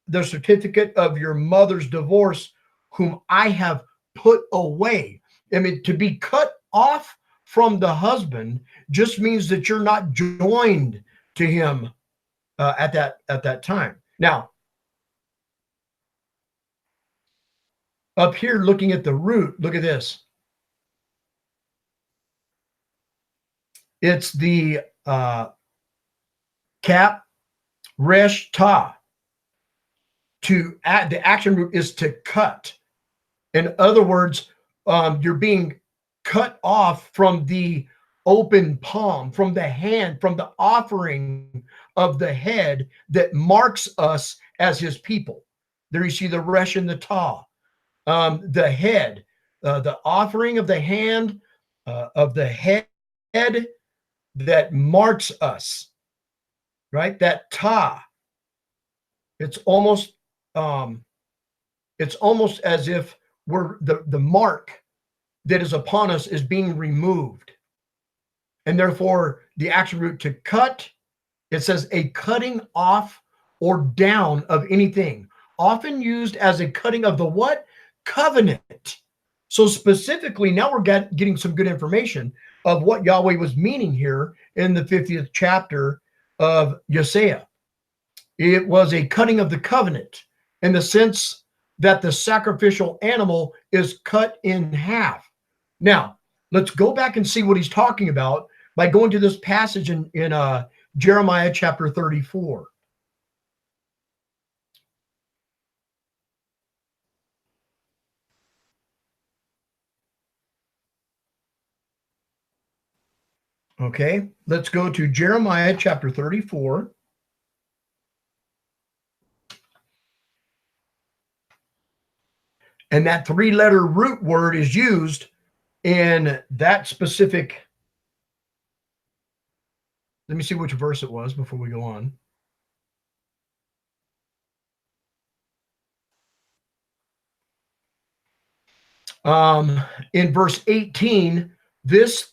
the certificate of your mother's divorce, whom I have put away? I mean, to be cut off from the husband just means that you're not joined to him at that time. Now, up here, looking at the root, look at this. It's the kap, resh, ta. To add, the action root is to cut. In other words, You're being cut off from the open palm, from the hand, from the offering of the head that marks us as his people. There you see the resh and the ta. The head, the offering of the hand, of the head that marks us, right? That ta. It's almost as if we're the mark that is upon us is being removed. And therefore, the action root to cut, it says a cutting off or down of anything, often used as a cutting of the what? Covenant. So specifically, now we're getting some good information of what Yahweh was meaning here in the 50th chapter of Isaiah. It was a cutting of the covenant in the sense that the sacrificial animal is cut in half. Now, let's go back and see what he's talking about by going to this passage in Jeremiah chapter 34. Okay, let's go to Jeremiah chapter 34. And that three-letter root word is used in that specific. Let me see which verse it was before we go on. In verse 18, this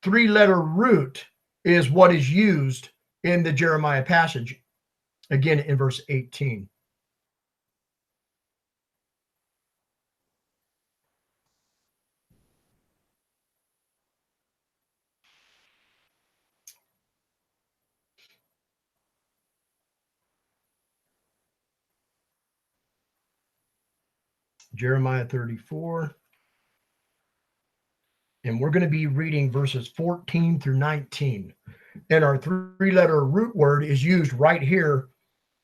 three-letter root is what is used in the Jeremiah passage. Again, in verse 18. Jeremiah 34. And we're going to be reading verses 14 through 19. And our three-letter root word is used right here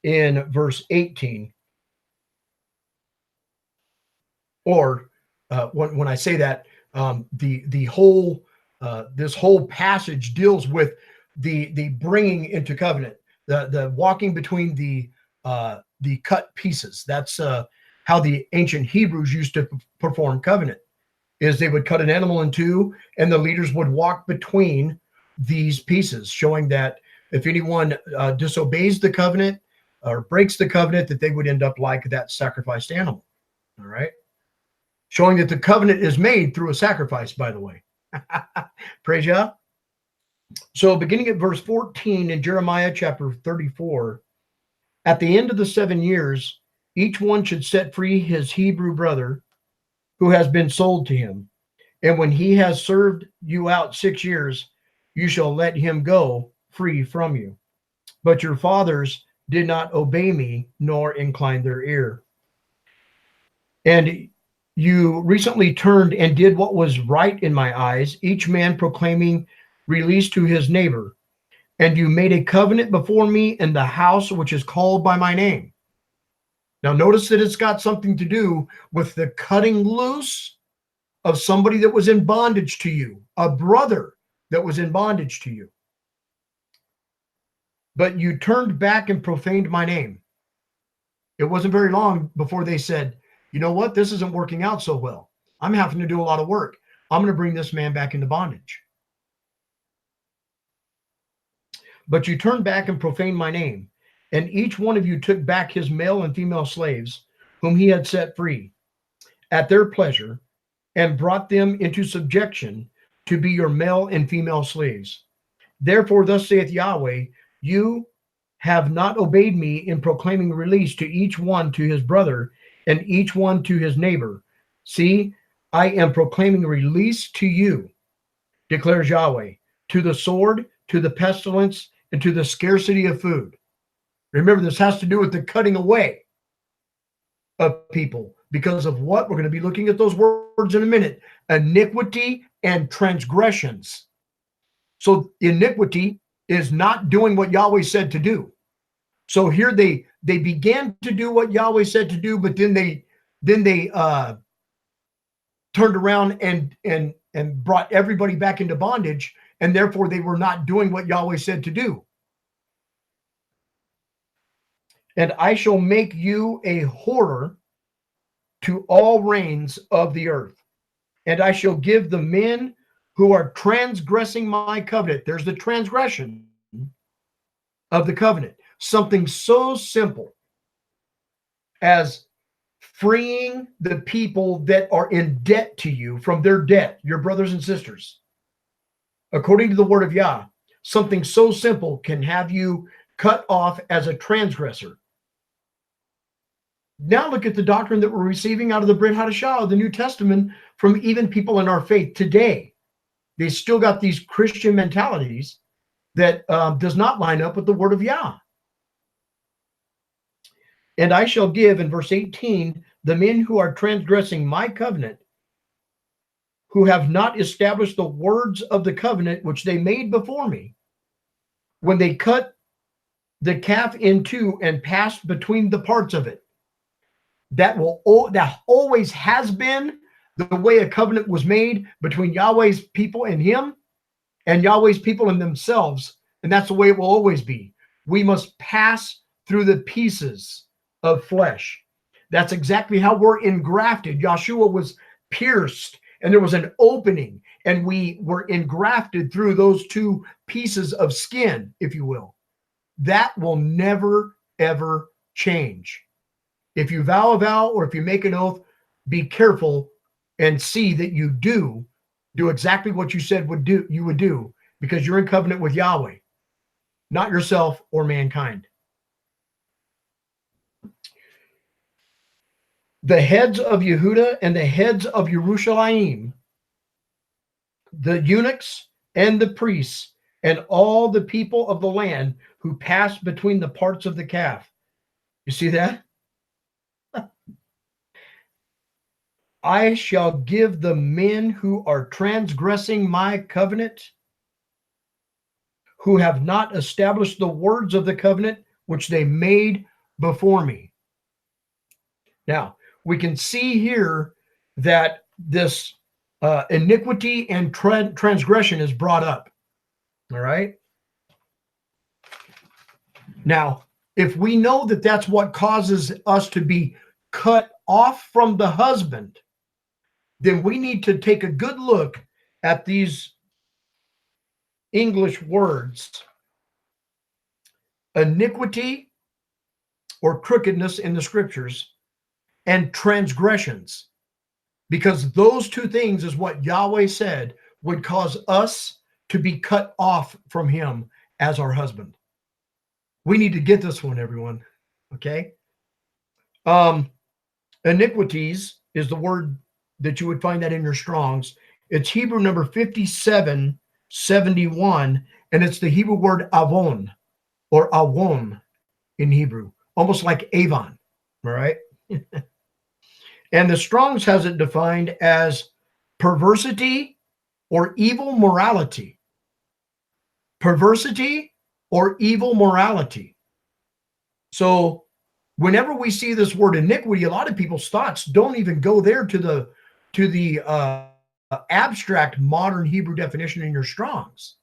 in verse 18. Or when I say that, the whole this whole passage deals with the bringing into covenant, the walking between the cut pieces. That's how the ancient Hebrews used to perform covenant. Is they would cut an animal in two, and the leaders would walk between these pieces, showing that if anyone disobeys the covenant or breaks the covenant, that they would end up like that sacrificed animal. All right. Showing that the covenant is made through a sacrifice, by the way. Praise Yah. So beginning at verse 14 in Jeremiah chapter 34, at the end of the 7 years, each one should set free his Hebrew brother who has been sold to him. And when he has served you out 6 years, you shall let him go free from you. But your fathers did not obey me, nor incline their ear. And you recently turned and did what was right in my eyes, each man proclaiming release to his neighbor. And you made a covenant before me in the house which is called by my name. Now notice that it's got something to do with the cutting loose of somebody that was in bondage to you, a brother that was in bondage to you. But you turned back and profaned my name. It wasn't very long before they said, you know what, this isn't working out so well. I'm having to do a lot of work. I'm going to bring this man back into bondage. But you turned back and profaned my name. And each one of you took back his male and female slaves, whom he had set free, at their pleasure, and brought them into subjection to be your male and female slaves. Therefore, thus saith Yahweh, you have not obeyed me in proclaiming release to each one to his brother, and each one to his neighbor. See, I am proclaiming release to you, declares Yahweh, to the sword, to the pestilence, and to the scarcity of food. Remember, this has to do with the cutting away of people. Because of what? We're going to be looking at those words in a minute. Iniquity and transgressions. So iniquity is not doing what Yahweh said to do. So here they began to do what Yahweh said to do, but then they turned around and brought everybody back into bondage, and therefore they were not doing what Yahweh said to do. And I shall make you a horror to all reigns of the earth, and I shall give the men who are transgressing my covenant. There's the transgression of the covenant. Something so simple as freeing the people that are in debt to you from their debt, your brothers and sisters. According to the word of Yah, something so simple can have you cut off as a transgressor. Now look at the doctrine that we're receiving out of the Brit Hadashah, the New Testament, from even people in our faith today. They still got these Christian mentalities that does not line up with the word of Yah. And I shall give, in verse 18, the men who are transgressing my covenant, who have not established the words of the covenant which they made before me, when they cut the calf in two and passed between the parts of it. That always has been the way a covenant was made between Yahweh's people and him, and Yahweh's people and themselves. And that's the way it will always be. We must pass through the pieces of flesh. That's exactly how we're engrafted. Yahshua was pierced, and there was an opening, and we were engrafted through those two pieces of skin, if you will. That will never, ever change. If you vow a vow, or if you make an oath, be careful and see that you do exactly what you said you would do, because you're in covenant with Yahweh, not yourself or mankind. The heads of Yehuda and the heads of Yerushalayim, the eunuchs and the priests, and all the people of the land who pass between the parts of the calf. You see that? I shall give the men who are transgressing my covenant, who have not established the words of the covenant which they made before me. Now, we can see here that this iniquity and transgression is brought up. All right. Now, if we know that that's what causes us to be cut off from the husband, then we need to take a good look at these English words: iniquity or crookedness in the scriptures, and transgressions, because those two things is what Yahweh said would cause us to be cut off from him as our husband. We need to get this one, everyone. Okay. Iniquities is the word that you would find that in your Strongs. It's Hebrew number 5771, and it's the Hebrew word avon, or awon in Hebrew, almost like Avon. All right. And the Strong's has it defined as perversity or evil morality. Perversity or evil morality. So whenever we see this word iniquity, a lot of people's thoughts don't even go there to the abstract modern Hebrew definition in your Strong's.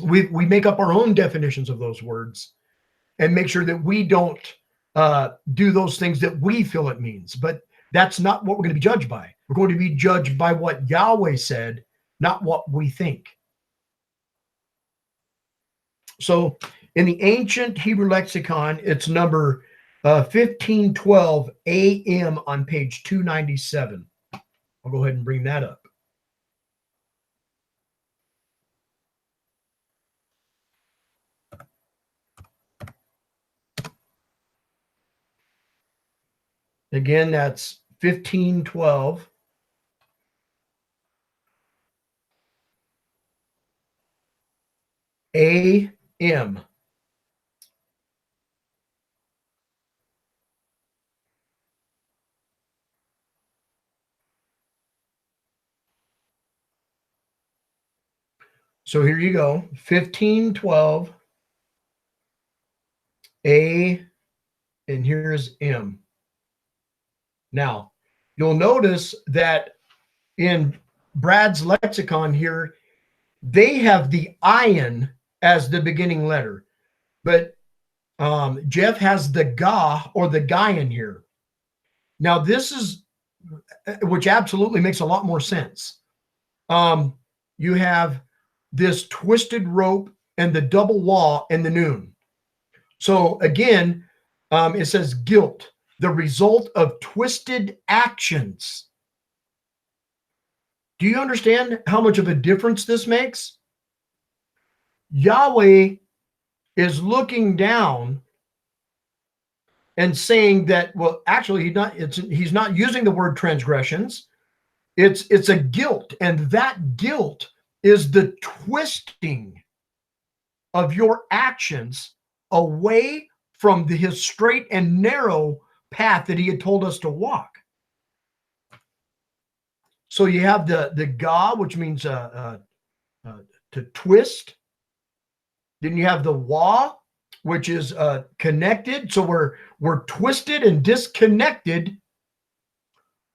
We make up our own definitions of those words and make sure that we don't do those things that we feel it means. But that's not what we're going to be judged by. We're going to be judged by what Yahweh said, not what we think. So in the ancient Hebrew lexicon, it's number 1512 AM on page 297. I'll go ahead and bring that up. Again, that's 1512 AM. So here you go, 1512 A, and here's M. Now, you'll notice that in Brad's lexicon here, they have the ion as the beginning letter, but Jeff has the ga or the guyon here. Now, this is, which absolutely makes a lot more sense. You have this twisted rope and the double waw and the noon. So again, it says guilt, the result of twisted actions. Do you understand how much of a difference this makes? Yahweh is looking down and saying that, well, actually, he's not using the word transgressions. It's a guilt, and that guilt is the twisting of your actions away from his straight and narrow path that he had told us to walk. So you have the ga, which means to twist. Then you have the wa, which is connected. So we're twisted and disconnected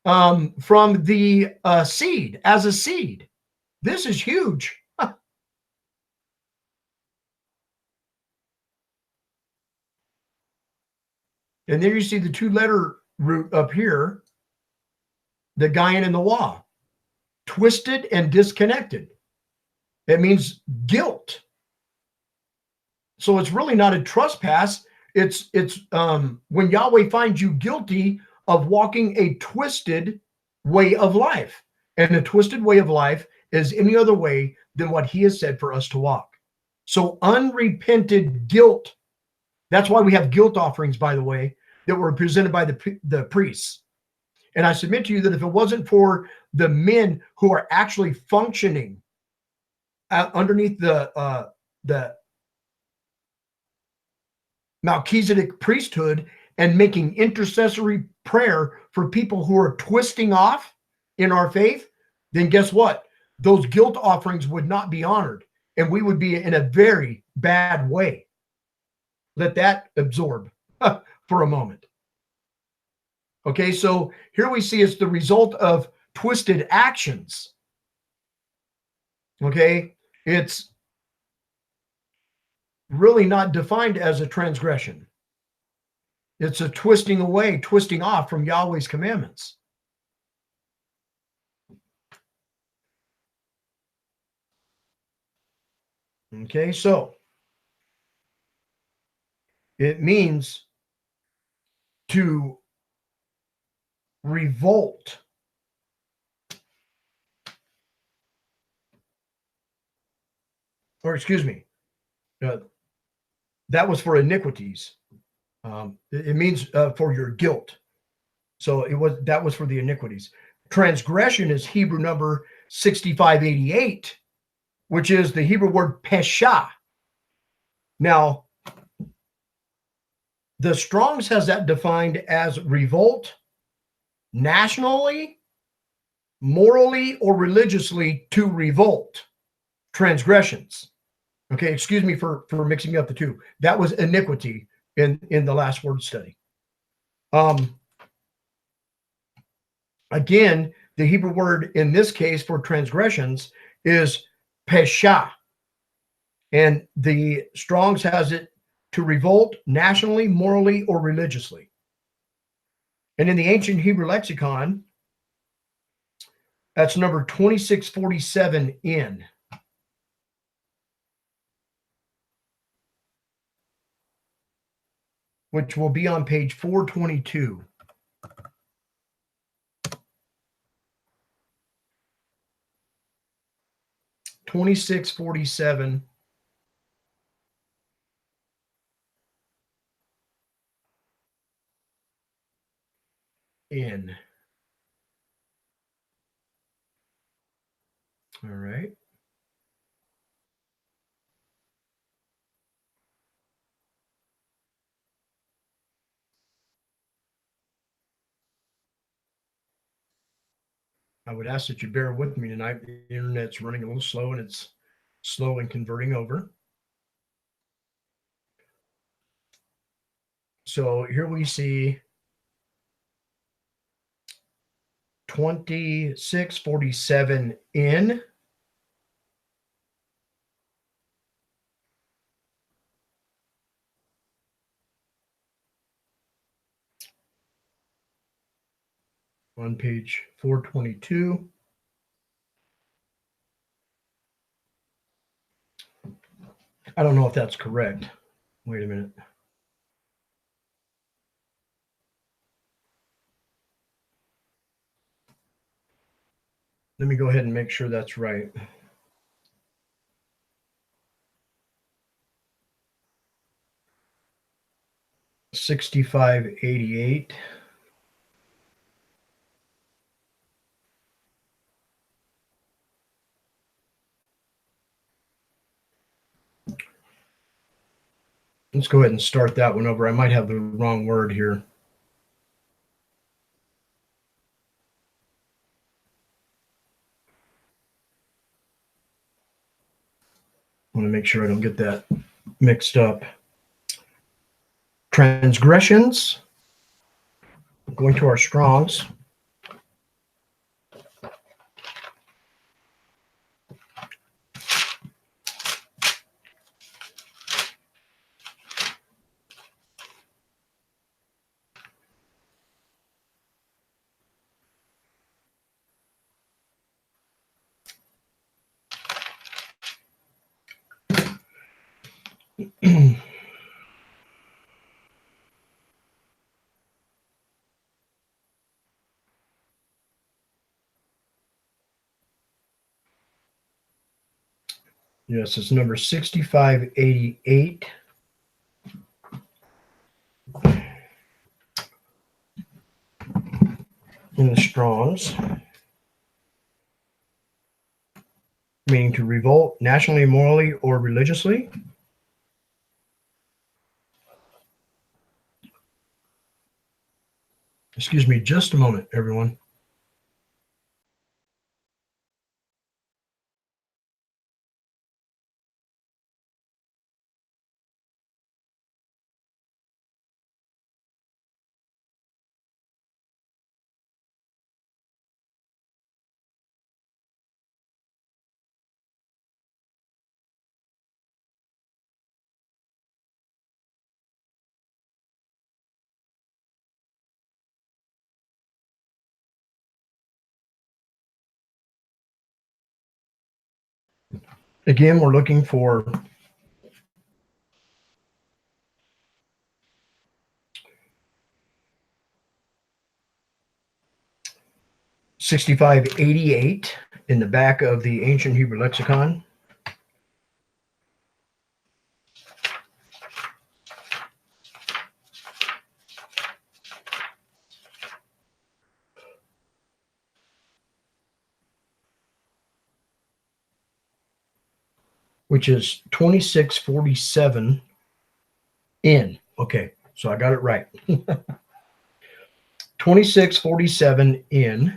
from the seed as a seed. This is huge. And then you see the two-letter root up here, the guyon and the wa, twisted and disconnected. It means guilt. So it's really not a trespass. It's when Yahweh finds you guilty of walking a twisted way of life. And a twisted way of life is any other way than what he has said for us to walk. So unrepented guilt. That's why we have guilt offerings, by the way, that were presented by the priests. And I submit to you that if it wasn't for the men who are actually functioning underneath the Melchizedek priesthood and making intercessory prayer for people who are twisting off in our faith, then guess what? Those guilt offerings would not be honored, and we would be in a very bad way. Let that absorb for a moment. Okay, so here we see it's the result of twisted actions. Okay, it's really not defined as a transgression. It's a twisting away, twisting off from Yahweh's commandments. Okay, so it means to revolt. Or excuse me, that was for iniquities. It means for your guilt. So that was for the iniquities. Transgression is Hebrew number 6588, which is the Hebrew word pesha. Now, the Strong's has that defined as revolt, nationally, morally, or religiously to revolt. Transgressions. Okay, excuse me for mixing up the two. That was iniquity in the last word study. Again, the Hebrew word in this case for transgressions is pesha. And the Strong's has it to revolt nationally, morally, or religiously. And in the ancient Hebrew lexicon, that's number 2647 in. Which will be on page 422. $26.47 in. All right. I would ask that you bear with me tonight. The internet's running a little slow, and it's slow in converting over. So here we see 2647 in. On page 422. I don't know if that's correct. Wait a minute. Let me go ahead and make sure that's right. $65.88. Let's go ahead and start that one over. I might have the wrong word here. I want to make sure I don't get that mixed up. Transgressions. Going to our Strongs. Yes, it's number 6588. In the Strongs. Meaning to revolt nationally, morally, or religiously. Excuse me just a moment, everyone. Again, we're looking for $65.88 in the back of the Ancient Hebrew Lexicon. Which is 2647 in. Okay, so I got it right. 2647 in.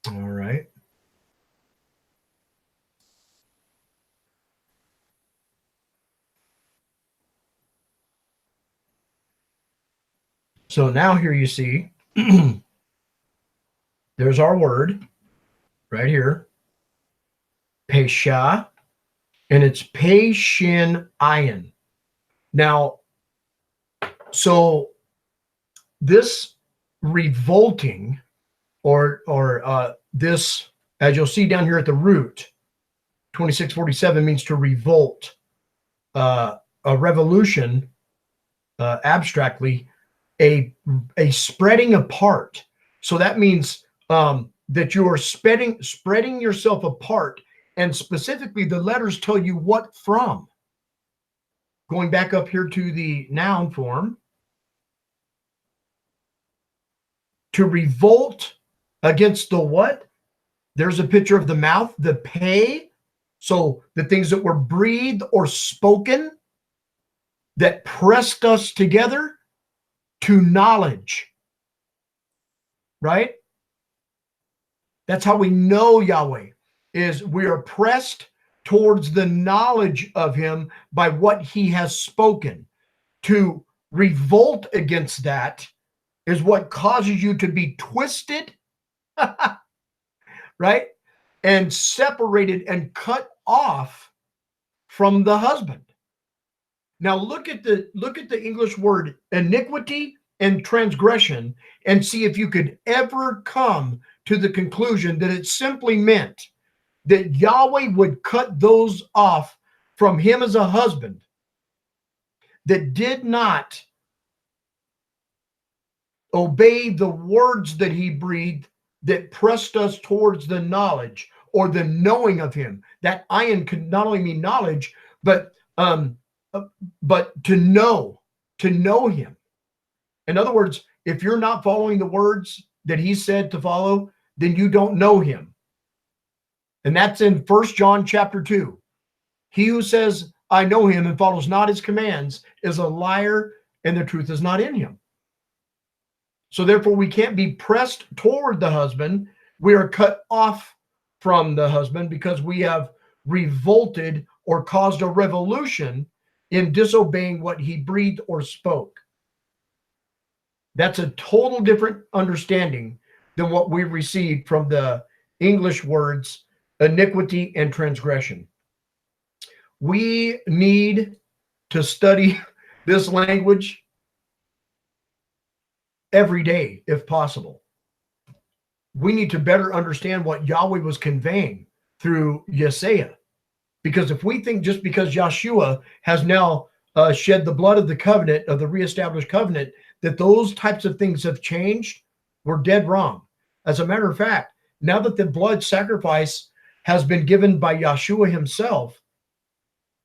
All right. So now here you see, there's our word right here, pesha, and it's pe-shin ayin. Now, so this revolting or this, as you'll see down here at the root, 2647 means to revolt, a revolution, abstractly, a spreading apart. So that means that you are spreading yourself apart, and specifically the letters tell you what from. Going back up here to the noun form, to revolt against the what? There's a picture of the mouth, the pay. So the things that were breathed or spoken that pressed us together, to knowledge, right? That's how we know Yahweh, is we are pressed towards the knowledge of him by what he has spoken. To revolt against that is what causes you to be twisted, right? And separated and cut off from the husband. Now look at the English word iniquity and transgression, and see if you could ever come to the conclusion that it simply meant that Yahweh would cut those off from him as a husband that did not obey the words that he breathed, that pressed us towards the knowledge or the knowing of him. That ayin could not only mean knowledge, but to know him. In other words, if you're not following the words that he said to follow, then you don't know him. And that's in 1 John chapter 2. He who says, I know him, and follows not his commands is a liar, and the truth is not in him. So therefore, we can't be pressed toward the husband. We are cut off from the husband because we have revolted or caused a revolution in disobeying what he breathed or spoke. That's a total different understanding than what we received from the English words iniquity and transgression. We need to study this language every day, if possible. We need to better understand what Yahweh was conveying through Isaiah. Because if we think just because Yahshua has now shed the blood of the covenant, of the reestablished covenant, that those types of things have changed, we're dead wrong. As a matter of fact, now that the blood sacrifice has been given by Yahshua himself,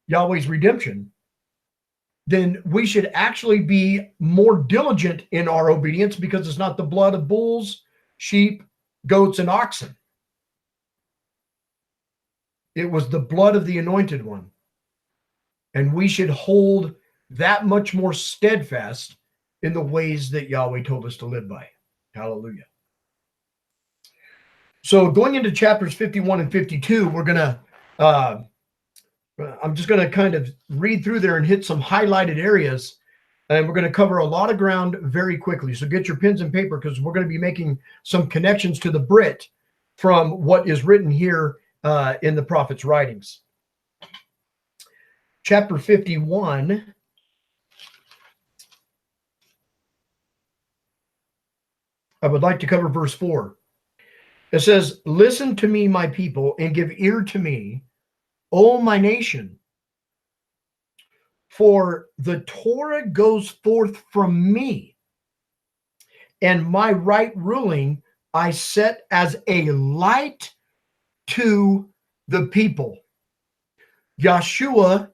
Yahweh's redemption, then we should actually be more diligent in our obedience, because it's not the blood of bulls, sheep, goats, and oxen. It was the blood of the anointed one. And we should hold that much more steadfast in the ways that Yahweh told us to live by. Hallelujah. So going into chapters 51 and 52, we're going to, I'm just going to kind of read through there and hit some highlighted areas. And we're going to cover a lot of ground very quickly. So get your pens and paper, because we're going to be making some connections to the Brit from what is written here in the prophet's writings. Chapter 51. I would like to cover verse 4. It says, listen to me, my people, and give ear to me, O my nation. For the Torah goes forth from me, and my right ruling I set as a light to the people. Yahshua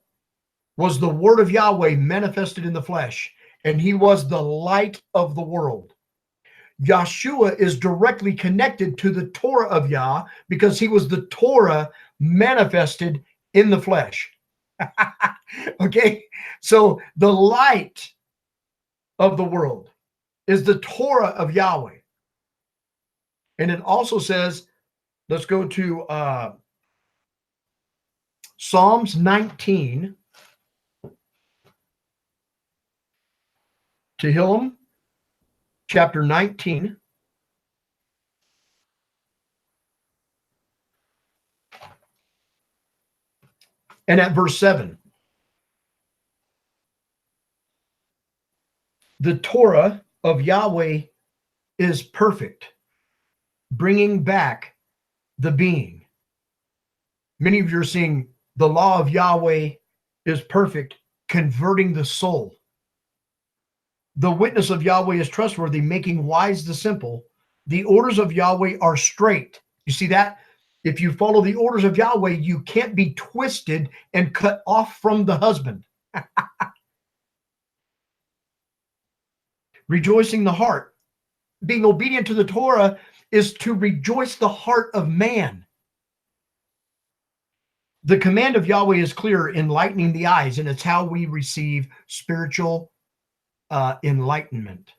was the word of Yahweh manifested in the flesh, and he was the light of the world. Yahshua is directly connected to the Torah of Yah, because he was the Torah manifested in the flesh. Okay, so the light of the world is the Torah of Yahweh. And it also says, let's go to Psalms 19, Tehillim, chapter 19. And at verse 7. The Torah of Yahweh is perfect, bringing back the being. Many of you are seeing the law of Yahweh is perfect, converting the soul. The witness of Yahweh is trustworthy, making wise the simple. The orders of Yahweh are straight. You see that? If you follow the orders of Yahweh, you can't be twisted and cut off from the husband. Rejoicing the heart. Being obedient to the Torah is to rejoice the heart of man. The command of Yahweh is clear, enlightening the eyes, and it's how we receive spiritual enlightenment.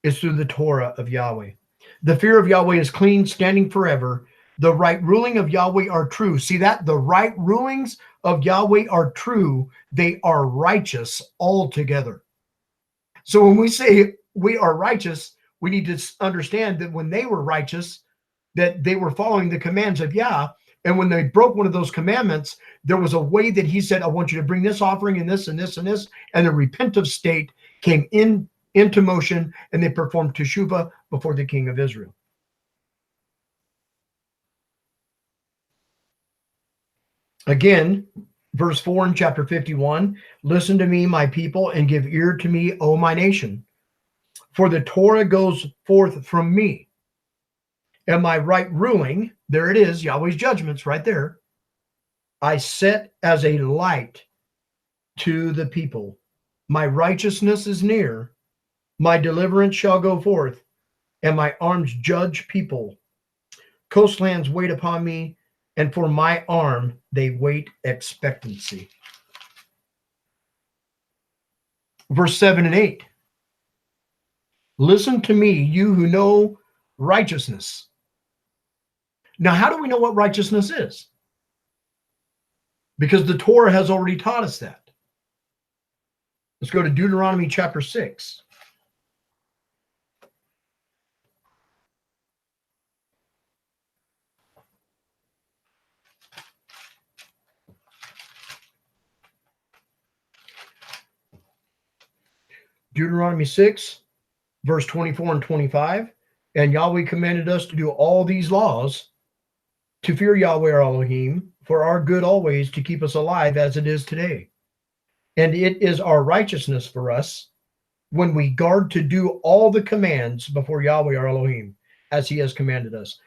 It's through the Torah of Yahweh. The fear of Yahweh is clean, standing forever. The right ruling of Yahweh are true. See that? The right rulings of Yahweh are true. They are righteous altogether. So when we say we are righteous, we need to understand that when they were righteous, that they were following the commands of Yah. And when they broke one of those commandments, there was a way that he said, I want you to bring this offering and this and this and this. And the repentant state came into motion, and they performed teshuvah before the king of Israel. Again, verse 4 in chapter 51, listen to me, my people, and give ear to me, O my nation. For the Torah goes forth from me, and my right ruling, there it is, Yahweh's judgments right there, I set as a light to the people. My righteousness is near, my deliverance shall go forth, and my arms judge people. Coastlands wait upon me, and for my arm they wait expectancy. Verse 7 and 8. Listen to me, you who know righteousness. Now, how do we know what righteousness is? Because the Torah has already taught us that. Let's go to Deuteronomy chapter 6. Deuteronomy 6, verse 24 and 25. And Yahweh commanded us to do all these laws, to fear Yahweh our Elohim, for our good always, to keep us alive as it is today. And it is our righteousness for us when we guard to do all the commands before Yahweh our Elohim, as he has commanded us.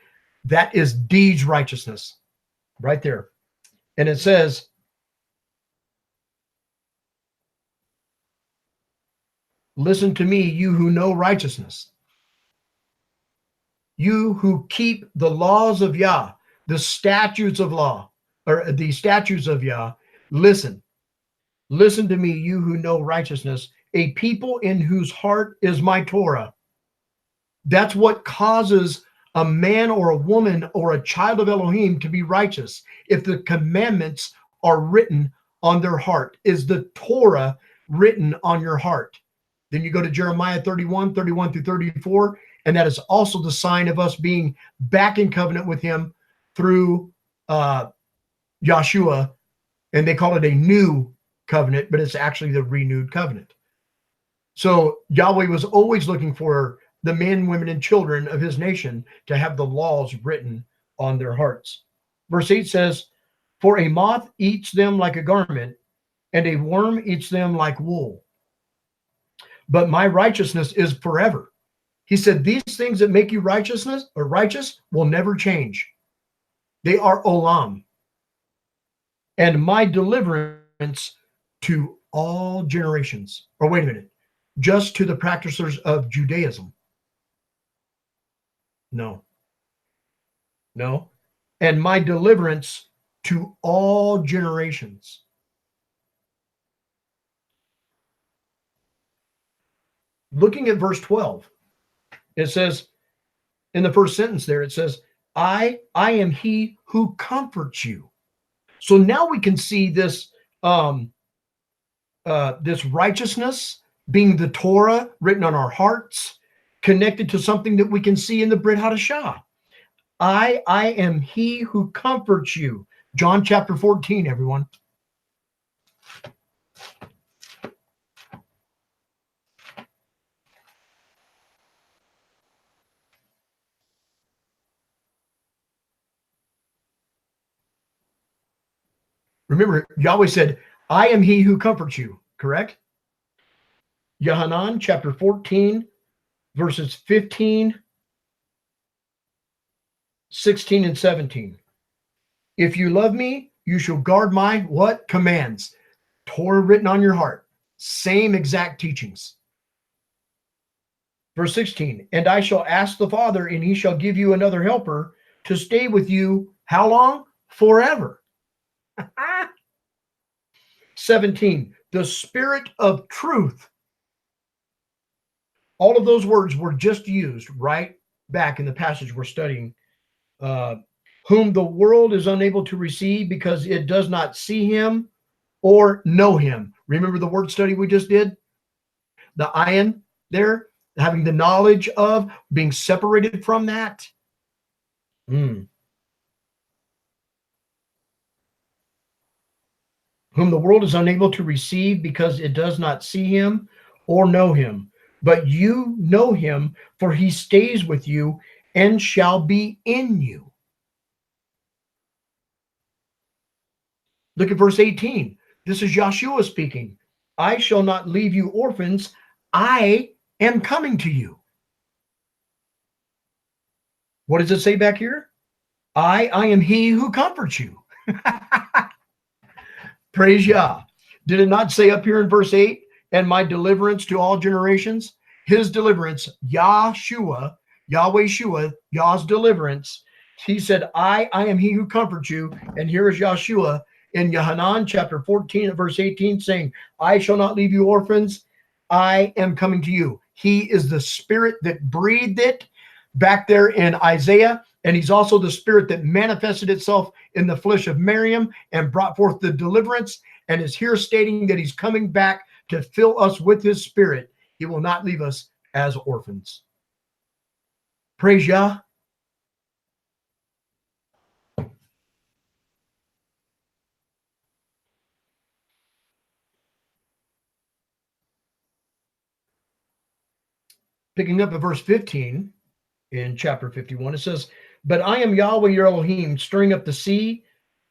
That is deeds righteousness, right there. And it says, listen to me, you who know righteousness. You who keep the laws of Yah, the statutes of law, or the statutes of Yah, listen. Listen to me, you who know righteousness, a people in whose heart is my Torah. That's what causes a man or a woman or a child of Elohim to be righteous. If the commandments are written on their heart, is the Torah written on your heart? Then you go to Jeremiah 31 through 34, and that is also the sign of us being back in covenant with him through Yahshua, and they call it a new covenant, but it's actually the renewed covenant. So Yahweh was always looking for the men, women, and children of his nation to have the laws written on their hearts. Verse 8 says, for a moth eats them like a garment, and a worm eats them like wool. But my righteousness is forever. He said, these things that make you righteous will never change. They are olam. And my deliverance to all generations. Or wait a minute, just to the practitioners of Judaism. No. And my deliverance to all generations. Looking at verse 12, it says, in the first sentence there, it says, I am he who comforts you. So now we can see this, this righteousness being the Torah written on our hearts, connected to something that we can see in the Brit Hadashah. I am he who comforts you. John chapter 14, everyone. Remember, Yahweh said, I am he who comforts you, correct? Yohanan chapter 14, verses 15 16 and 17. If you love me, you shall guard my what? Commands. Torah written on your heart. Same exact teachings. Verse 16, and I shall ask the Father, and he shall give you another helper to stay with you. How long? Forever. 17, the Spirit of truth. All of those words were just used right back in the passage we're studying. Whom the world is unable to receive because it does not see him or know him. Remember the word study we just did? The ayin there, having the knowledge of, being separated from that. Whom the world is unable to receive because it does not see him or know him. But you know him, for he stays with you and shall be in you. Look at verse 18. This is Yahshua speaking. I shall not leave you orphans. I am coming to you. What does it say back here? I am he who comforts you. Praise Yah. Did it not say up here in verse 8, and my deliverance to all generations? His deliverance, Yahshua, Yahweh Shua, Yah's deliverance. He said, I am he who comforts you. And here is Yahshua in Yohanan chapter 14 and verse 18 saying, I shall not leave you orphans. I am coming to you. He is the spirit that breathed it back there in Isaiah. And he's also the spirit that manifested itself in the flesh of Miriam and brought forth the deliverance, and is here stating that he's coming back to fill us with his spirit. He will not leave us as orphans. Praise Yah. Picking up at verse 15 in chapter 51, it says, but I am Yahweh your Elohim, stirring up the sea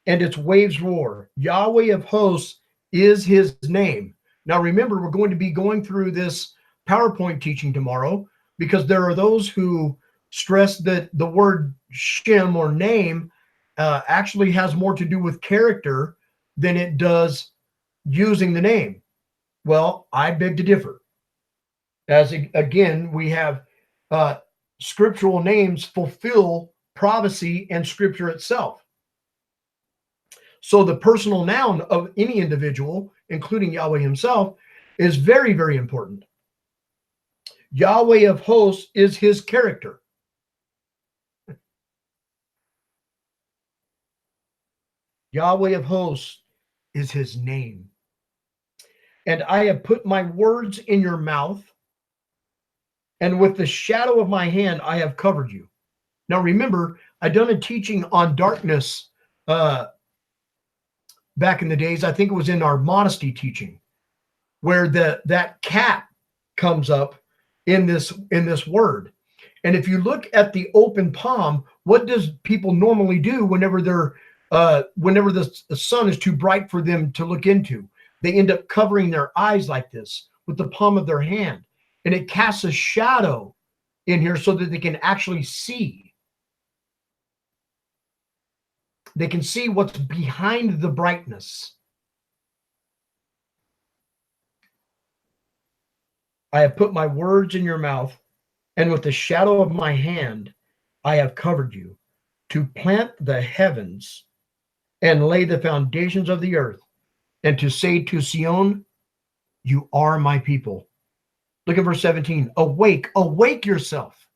and its waves roar. Yahweh of hosts is his name. Now remember, we're going to be going through this PowerPoint teaching tomorrow, because there are those who stress that the word Shem or name actually has more to do with character than it does using the name. Well, I beg to differ. As again, we have scriptural names fulfill prophecy and scripture itself. So the personal noun of any individual, including Yahweh himself, is very, very important. Yahweh of hosts is his character. Yahweh of hosts is his name. And I have put my words in your mouth, and with the shadow of my hand I have covered you. Now remember, I've done a teaching on darkness back in the days. I think it was in our modesty teaching, where that cat comes up in this word. And if you look at the open palm, what does people normally do whenever the sun is too bright for them to look into? They end up covering their eyes like this with the palm of their hand, and it casts a shadow in here so that they can actually see. They can see what's behind the brightness. I have put my words in your mouth, and with the shadow of my hand I have covered you, to plant the heavens and lay the foundations of the earth, and to say to Sion, you are my people. Look at verse 17. Awake, awake yourself.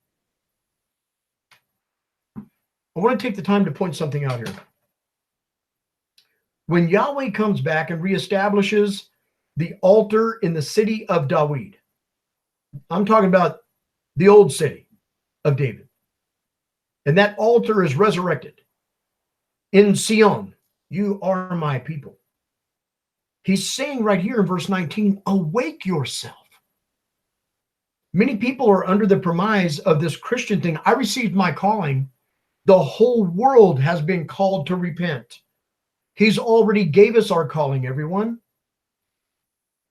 I want to take the time to point something out here. When Yahweh comes back and reestablishes the altar in the city of David, I'm talking about the old city of David, and that altar is resurrected in Sion, you are my people. He's saying right here in verse 19, awake yourself. Many people are under the premise of this Christian thing. I received my calling. The whole world has been called to repent. He's already gave us our calling, everyone.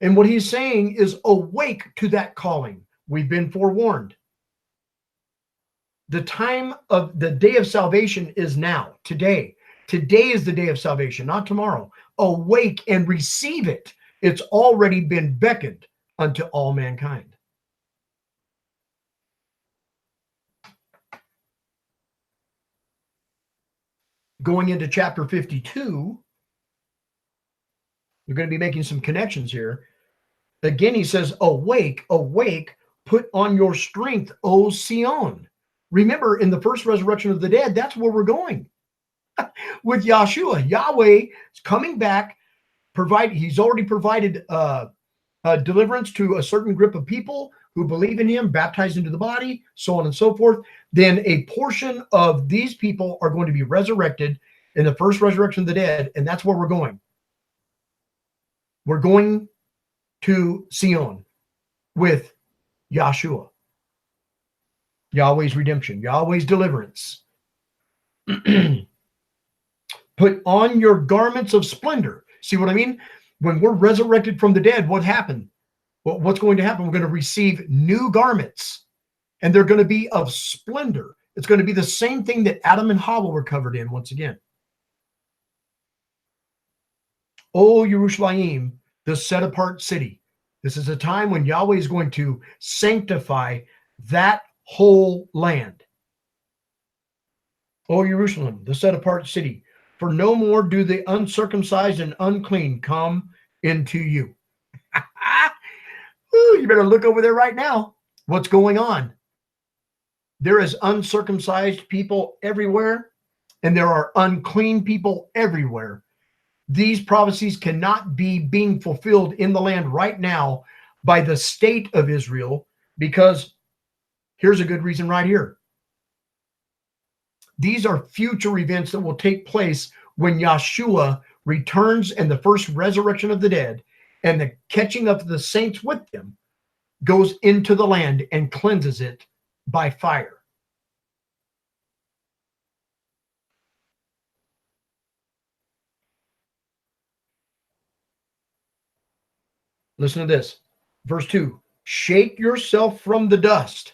And what he's saying is awake to that calling. We've been forewarned. The time of the day of salvation is now, today. Today is the day of salvation, not tomorrow. Awake and receive it. It's already been beckoned unto all mankind. Going into chapter 52, we're going to be making some connections here. Again, he says, awake, awake, put on your strength, O Sion. Remember, in the first resurrection of the dead, that's where we're going. With Yahshua, Yahweh is coming back. He's already provided deliverance to a certain group of people who believe in him, baptized into the body, so on and so forth. Then a portion of these people are going to be resurrected in the first resurrection of the dead, and that's where we're going. We're going to Sion with Yahshua, Yahweh's redemption, Yahweh's deliverance. Put on your garments of splendor. See what I mean? When we're resurrected from the dead, what happened? Well, what's going to happen? We're going to receive new garments, and they're going to be of splendor. It's going to be the same thing that Adam and Hawa were covered in once again. O Yerushalayim, the set-apart city. This is a time when Yahweh is going to sanctify that whole land. O Jerusalem, the set-apart city. For no more do the uncircumcised and unclean come into you. Ooh, you better look over there right now. What's going on? There is uncircumcised people everywhere, and there are unclean people everywhere. These prophecies cannot be being fulfilled in the land right now by the state of Israel, because here's a good reason right here. These are future events that will take place when Yahshua returns and the first resurrection of the dead and the catching up of the saints with them goes into the land and cleanses it by fire. Listen to this. Verse 2. Shake yourself from the dust.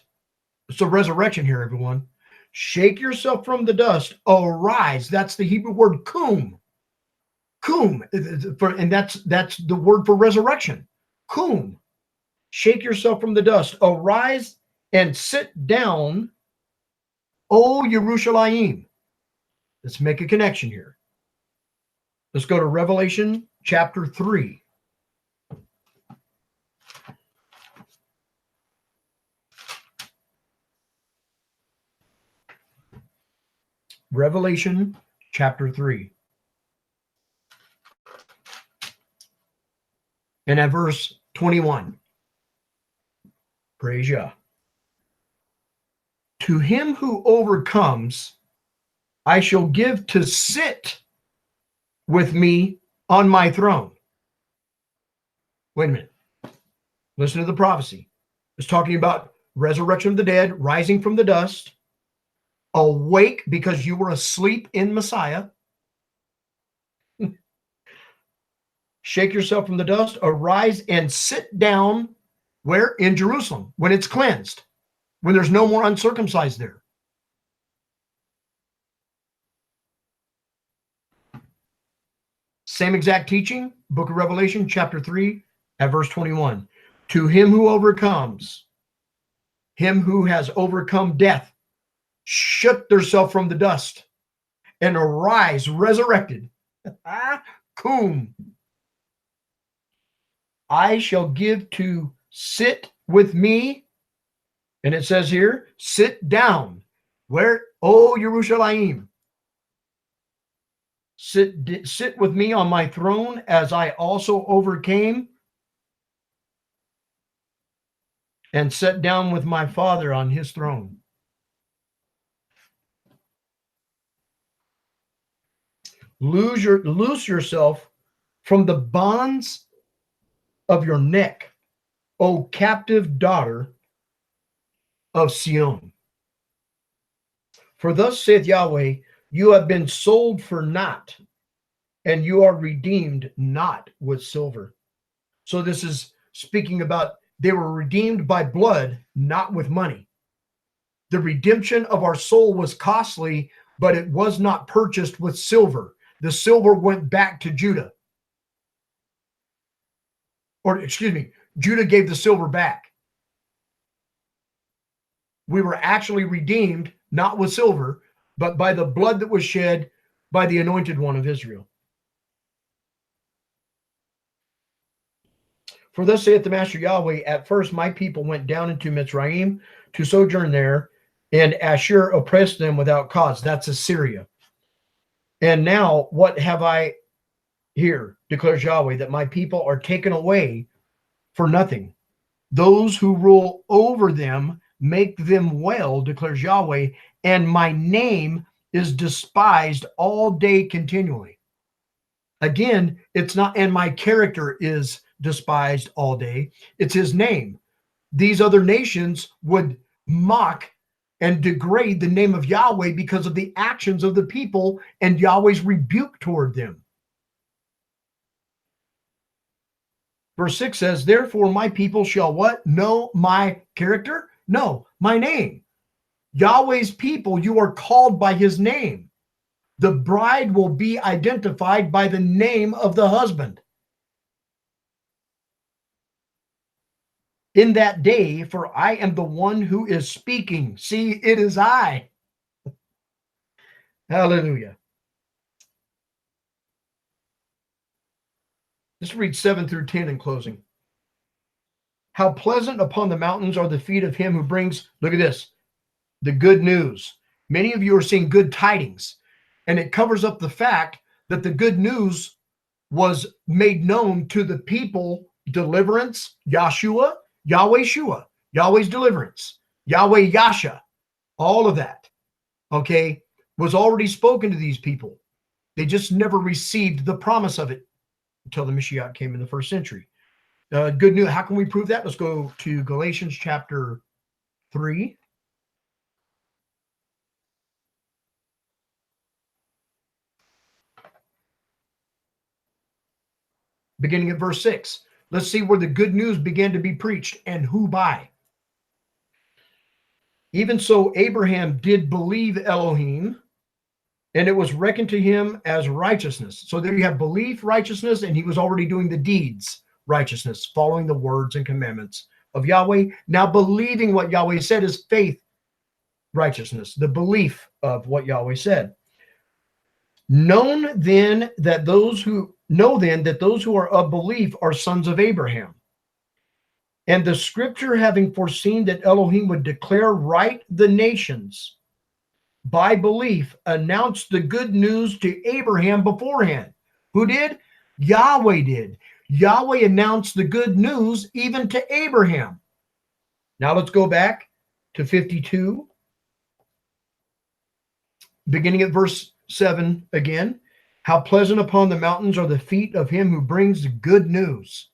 It's a resurrection here, everyone. Shake yourself from the dust. Arise. That's the Hebrew word kum. Kum. And that's the word for resurrection. Kum. Shake yourself from the dust. Arise and sit down, O Yerushalayim. Let's make a connection here. Let's go to Revelation chapter 3. Revelation chapter 3. And at verse 21. Praise Yah. To him who overcomes, I shall give to sit with me on my throne. Wait a minute. Listen to the prophecy. It's talking about resurrection of the dead, rising from the dust. Awake because you were asleep in Messiah. Shake yourself from the dust. Arise and sit down. Where? In Jerusalem. When it's cleansed. When there's no more uncircumcised there. Same exact teaching. Book of Revelation chapter 3 at verse 21. To him who overcomes, him who has overcome death, shut yourself from the dust and arise resurrected. Kum. I shall give to sit with me. And it says here, sit down. Where? O Yerushalayim. Sit with me on my throne as I also overcame and sat down with my Father on his throne. Loose yourself from the bonds of your neck, O captive daughter of Sion. For thus saith Yahweh, you have been sold for naught, and you are redeemed not with silver. So this is speaking about they were redeemed by blood, not with money. The redemption of our soul was costly, but it was not purchased with silver. The silver went back to Judah. Or, excuse me, Judah gave the silver back. We were actually redeemed, not with silver, but by the blood that was shed by the anointed one of Israel. For thus saith the Master Yahweh, at first my people went down into Mitzrayim to sojourn there, and Ashur oppressed them without cause. That's Assyria. And now what have I here, declares Yahweh, that my people are taken away for nothing. Those who rule over them make them well, declares Yahweh, and my name is despised all day continually. Again, it's not, and my character is despised all day. It's his name. These other nations would mock and degrade the name of Yahweh because of the actions of the people and Yahweh's rebuke toward them. Verse 6 says, therefore my people shall what? Know my character? No, my name. Yahweh's people, you are called by his name. The bride will be identified by the name of the husband. In that day, for I am the one who is speaking. See, it is I. Hallelujah. Let's read 7 through 10 in closing. How pleasant upon the mountains are the feet of him who brings, look at this, the good news. Many of you are seeing good tidings, and it covers up the fact that the good news was made known to the people, deliverance, Yahshua, Yahweh Shua, Yahweh's deliverance, Yahweh Yasha, all of that, okay, was already spoken to these people. They just never received the promise of it until the Mashiach came in the first century. Good news. How can we prove that? Let's go to Galatians chapter 3. Beginning at verse 6. Let's see where the good news began to be preached and who by. Even so, Abraham did believe Elohim, and it was reckoned to him as righteousness. So there you have belief, righteousness, and he was already doing the deeds, righteousness, following the words and commandments of Yahweh. Now believing what Yahweh said is faith, righteousness, the belief of what Yahweh said. Know then that those who are of belief are sons of Abraham. And the scripture, having foreseen that Elohim would declare right the nations, by belief announced the good news to Abraham beforehand. Who did? Yahweh did. Yahweh announced the good news even to Abraham. Now let's go back to 52, beginning at verse 7 again. How pleasant upon the mountains are the feet of him who brings good news,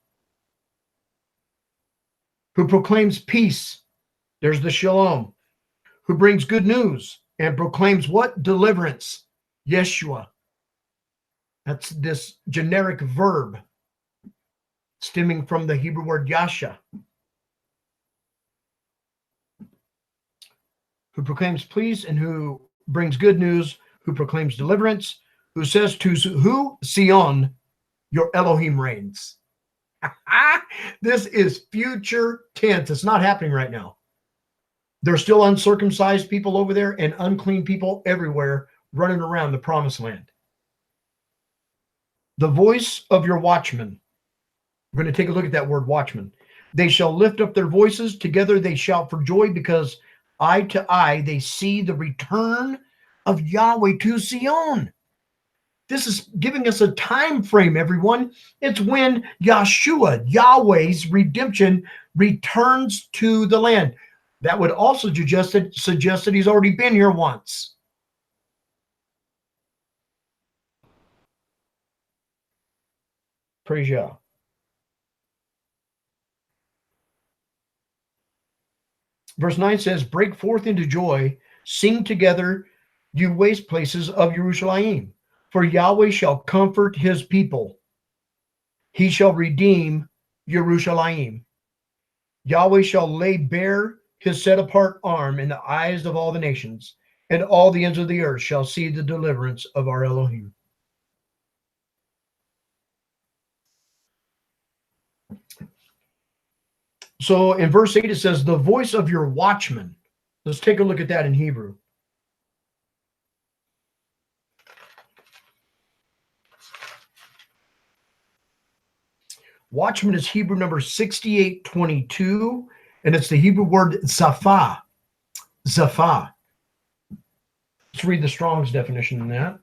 who proclaims peace. There's the shalom. Who brings good news and proclaims what? Deliverance. Yeshua. That's this generic verb stemming from the Hebrew word yasha. Who proclaims peace and who brings good news, who proclaims deliverance, who says to who? Sion, your Elohim reigns. This is future tense. It's not happening right now. There's still uncircumcised people over there and unclean people everywhere running around the promised land. The voice of your watchmen. We're going to take a look at that word watchman. They shall lift up their voices. Together they shout for joy because eye to eye they see the return of Yahweh to Sion. This is giving us a time frame, everyone. It's when Yahshua, Yahweh's redemption, returns to the land. That would also suggest that he's already been here once. Praise Yah. Verse 9 says, break forth into joy, sing together, you waste places of Jerusalem. For Yahweh shall comfort his people. He shall redeem Jerusalem. Yahweh shall lay bare his set apart arm in the eyes of all the nations, and all the ends of the earth shall see the deliverance of our Elohim. So in verse 8, it says, the voice of your watchman. Let's take a look at that in Hebrew. Watchman is Hebrew number 6822, and it's the Hebrew word zaphah. Zaphah. Let's read the Strong's definition in that.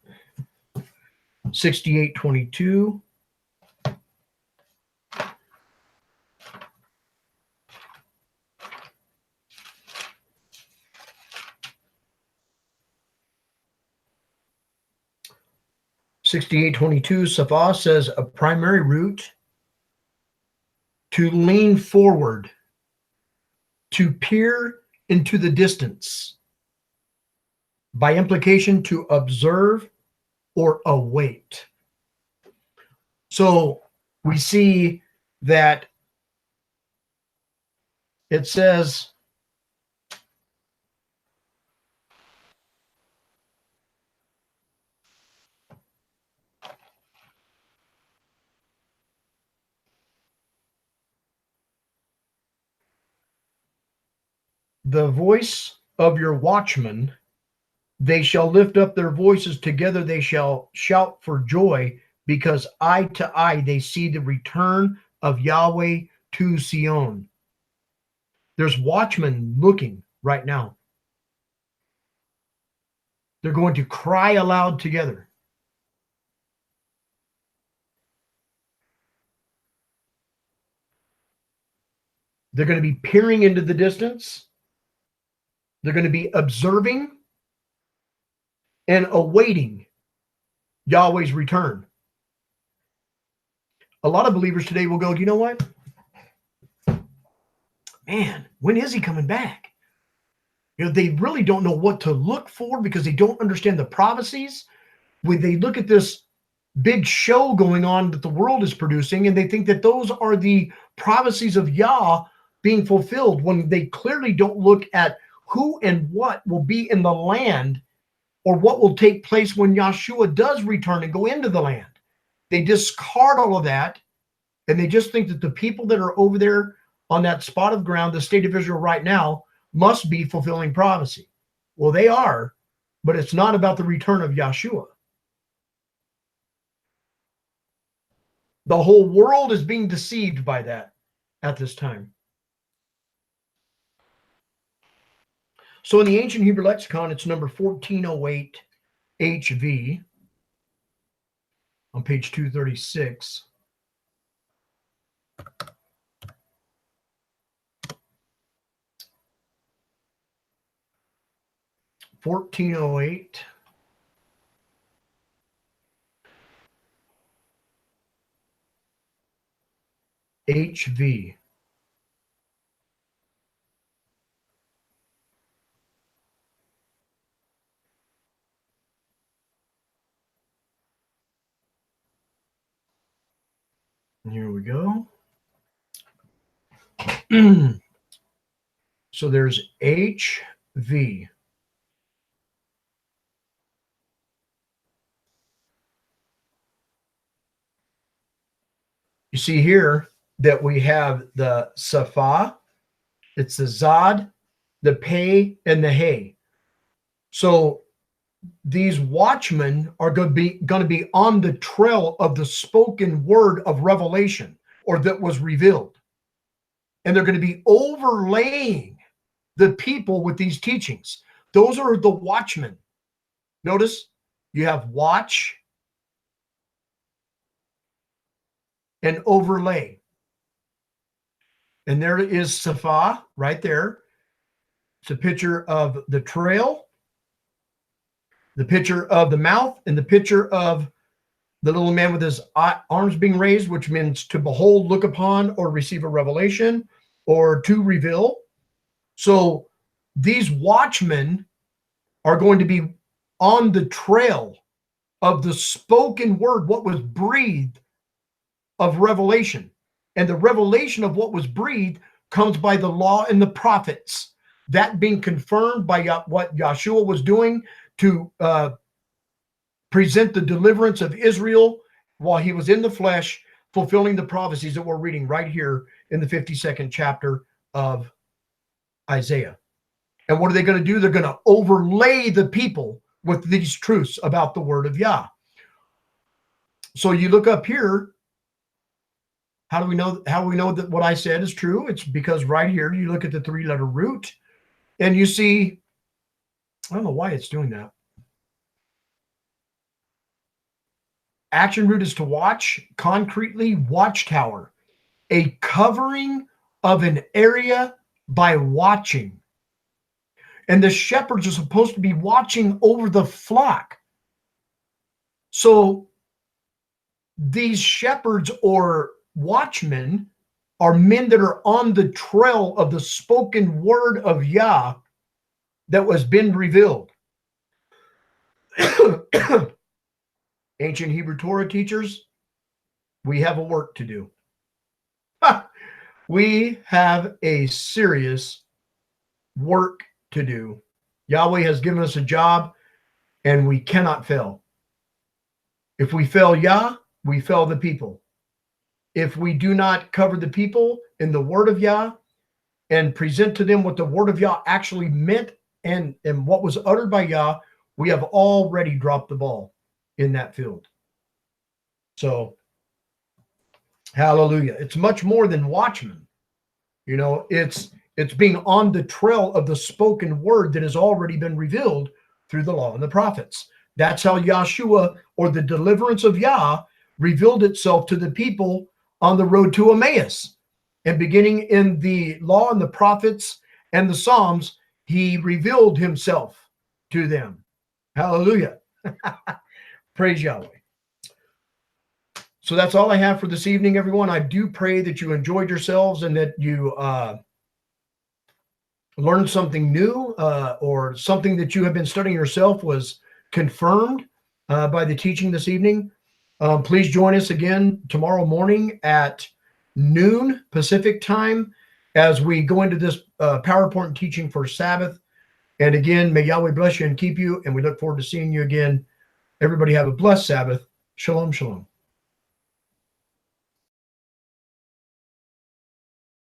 6822. Zaphah says a primary root, to lean forward, to peer into the distance, by implication to observe or await. So we see that it says the voice of your watchman, they shall lift up their voices together, they shall shout for joy, because eye to eye they see the return of Yahweh to Zion. There's watchmen looking right now. They're going to cry aloud together. They're going to be peering into the distance. They're going to be observing and awaiting Yahweh's return. A lot of believers today will go, you know what? Man, when is he coming back? You know, they really don't know what to look for because they don't understand the prophecies. When they look at this big show going on that the world is producing, and they think that those are the prophecies of Yah being fulfilled, when they clearly don't look at who and what will be in the land, or what will take place when Yahshua does return and go into the land. They discard all of that, and they just think that the people that are over there on that spot of ground, the state of Israel right now, must be fulfilling prophecy. Well, they are, but it's not about the return of Yahshua. The whole world is being deceived by that at this time. So in the ancient Hebrew lexicon, it's number 1408 HV on page 236. HV. Here we go. So there's HV. You see here that we have the Safa, it's the Zod, the Pei, and the Hey. So these watchmen are going to be on the trail of the spoken word of revelation, or that was revealed. And they're going to be overlaying the people with these teachings. Those are the watchmen. Notice you have watch and overlay. And there is Safa right there. It's a picture of the trail, the picture of the mouth, and the picture of the little man with his arms being raised, which means to behold, look upon, or receive a revelation, or to reveal. So these watchmen are going to be on the trail of the spoken word, what was breathed of revelation. And the revelation of what was breathed comes by the law and the prophets. that being confirmed by what Yahshua was doing to present the deliverance of Israel while he was in the flesh, fulfilling the prophecies that we're reading right here in the 52nd chapter of Isaiah. And what are they going to do? They're going to overlay the people with these truths about the word of Yah. So you look up here. How do we know that what I said is true? It's because right here you look at the 3-letter root and you see, I don't know why it's doing that. Action root is to watch, concretely, watchtower, a covering of an area by watching. And the shepherds are supposed to be watching over the flock. So these shepherds or watchmen are men that are on the trail of the spoken word of Yah that was been revealed. Ancient Hebrew Torah teachers, we have a work to do. We have a serious work to do. Yahweh has given us a job, and we cannot fail. If we fail Yah, we fail the people. If we do not cover the people in the word of Yah and present to them what the word of Yah actually meant and what was uttered by Yah, we have already dropped the ball in that field. So, hallelujah. It's much more than watchmen. You know, it's being on the trail of the spoken word that has already been revealed through the law and the prophets. That's how Yahshua, or the deliverance of Yah, revealed itself to the people on the road to Emmaus. And beginning in the law and the prophets and the Psalms, he revealed himself to them. Hallelujah. Praise Yahweh. So that's all I have for this evening, everyone. I do pray that you enjoyed yourselves and that you learned something new, or something that you have been studying yourself was confirmed by the teaching this evening. Please join us again tomorrow morning at noon Pacific time as we go into this PowerPoint teaching for Sabbath. And again, may Yahweh bless you and keep you, and we look forward to seeing you again. Everybody have a blessed Sabbath. Shalom, shalom.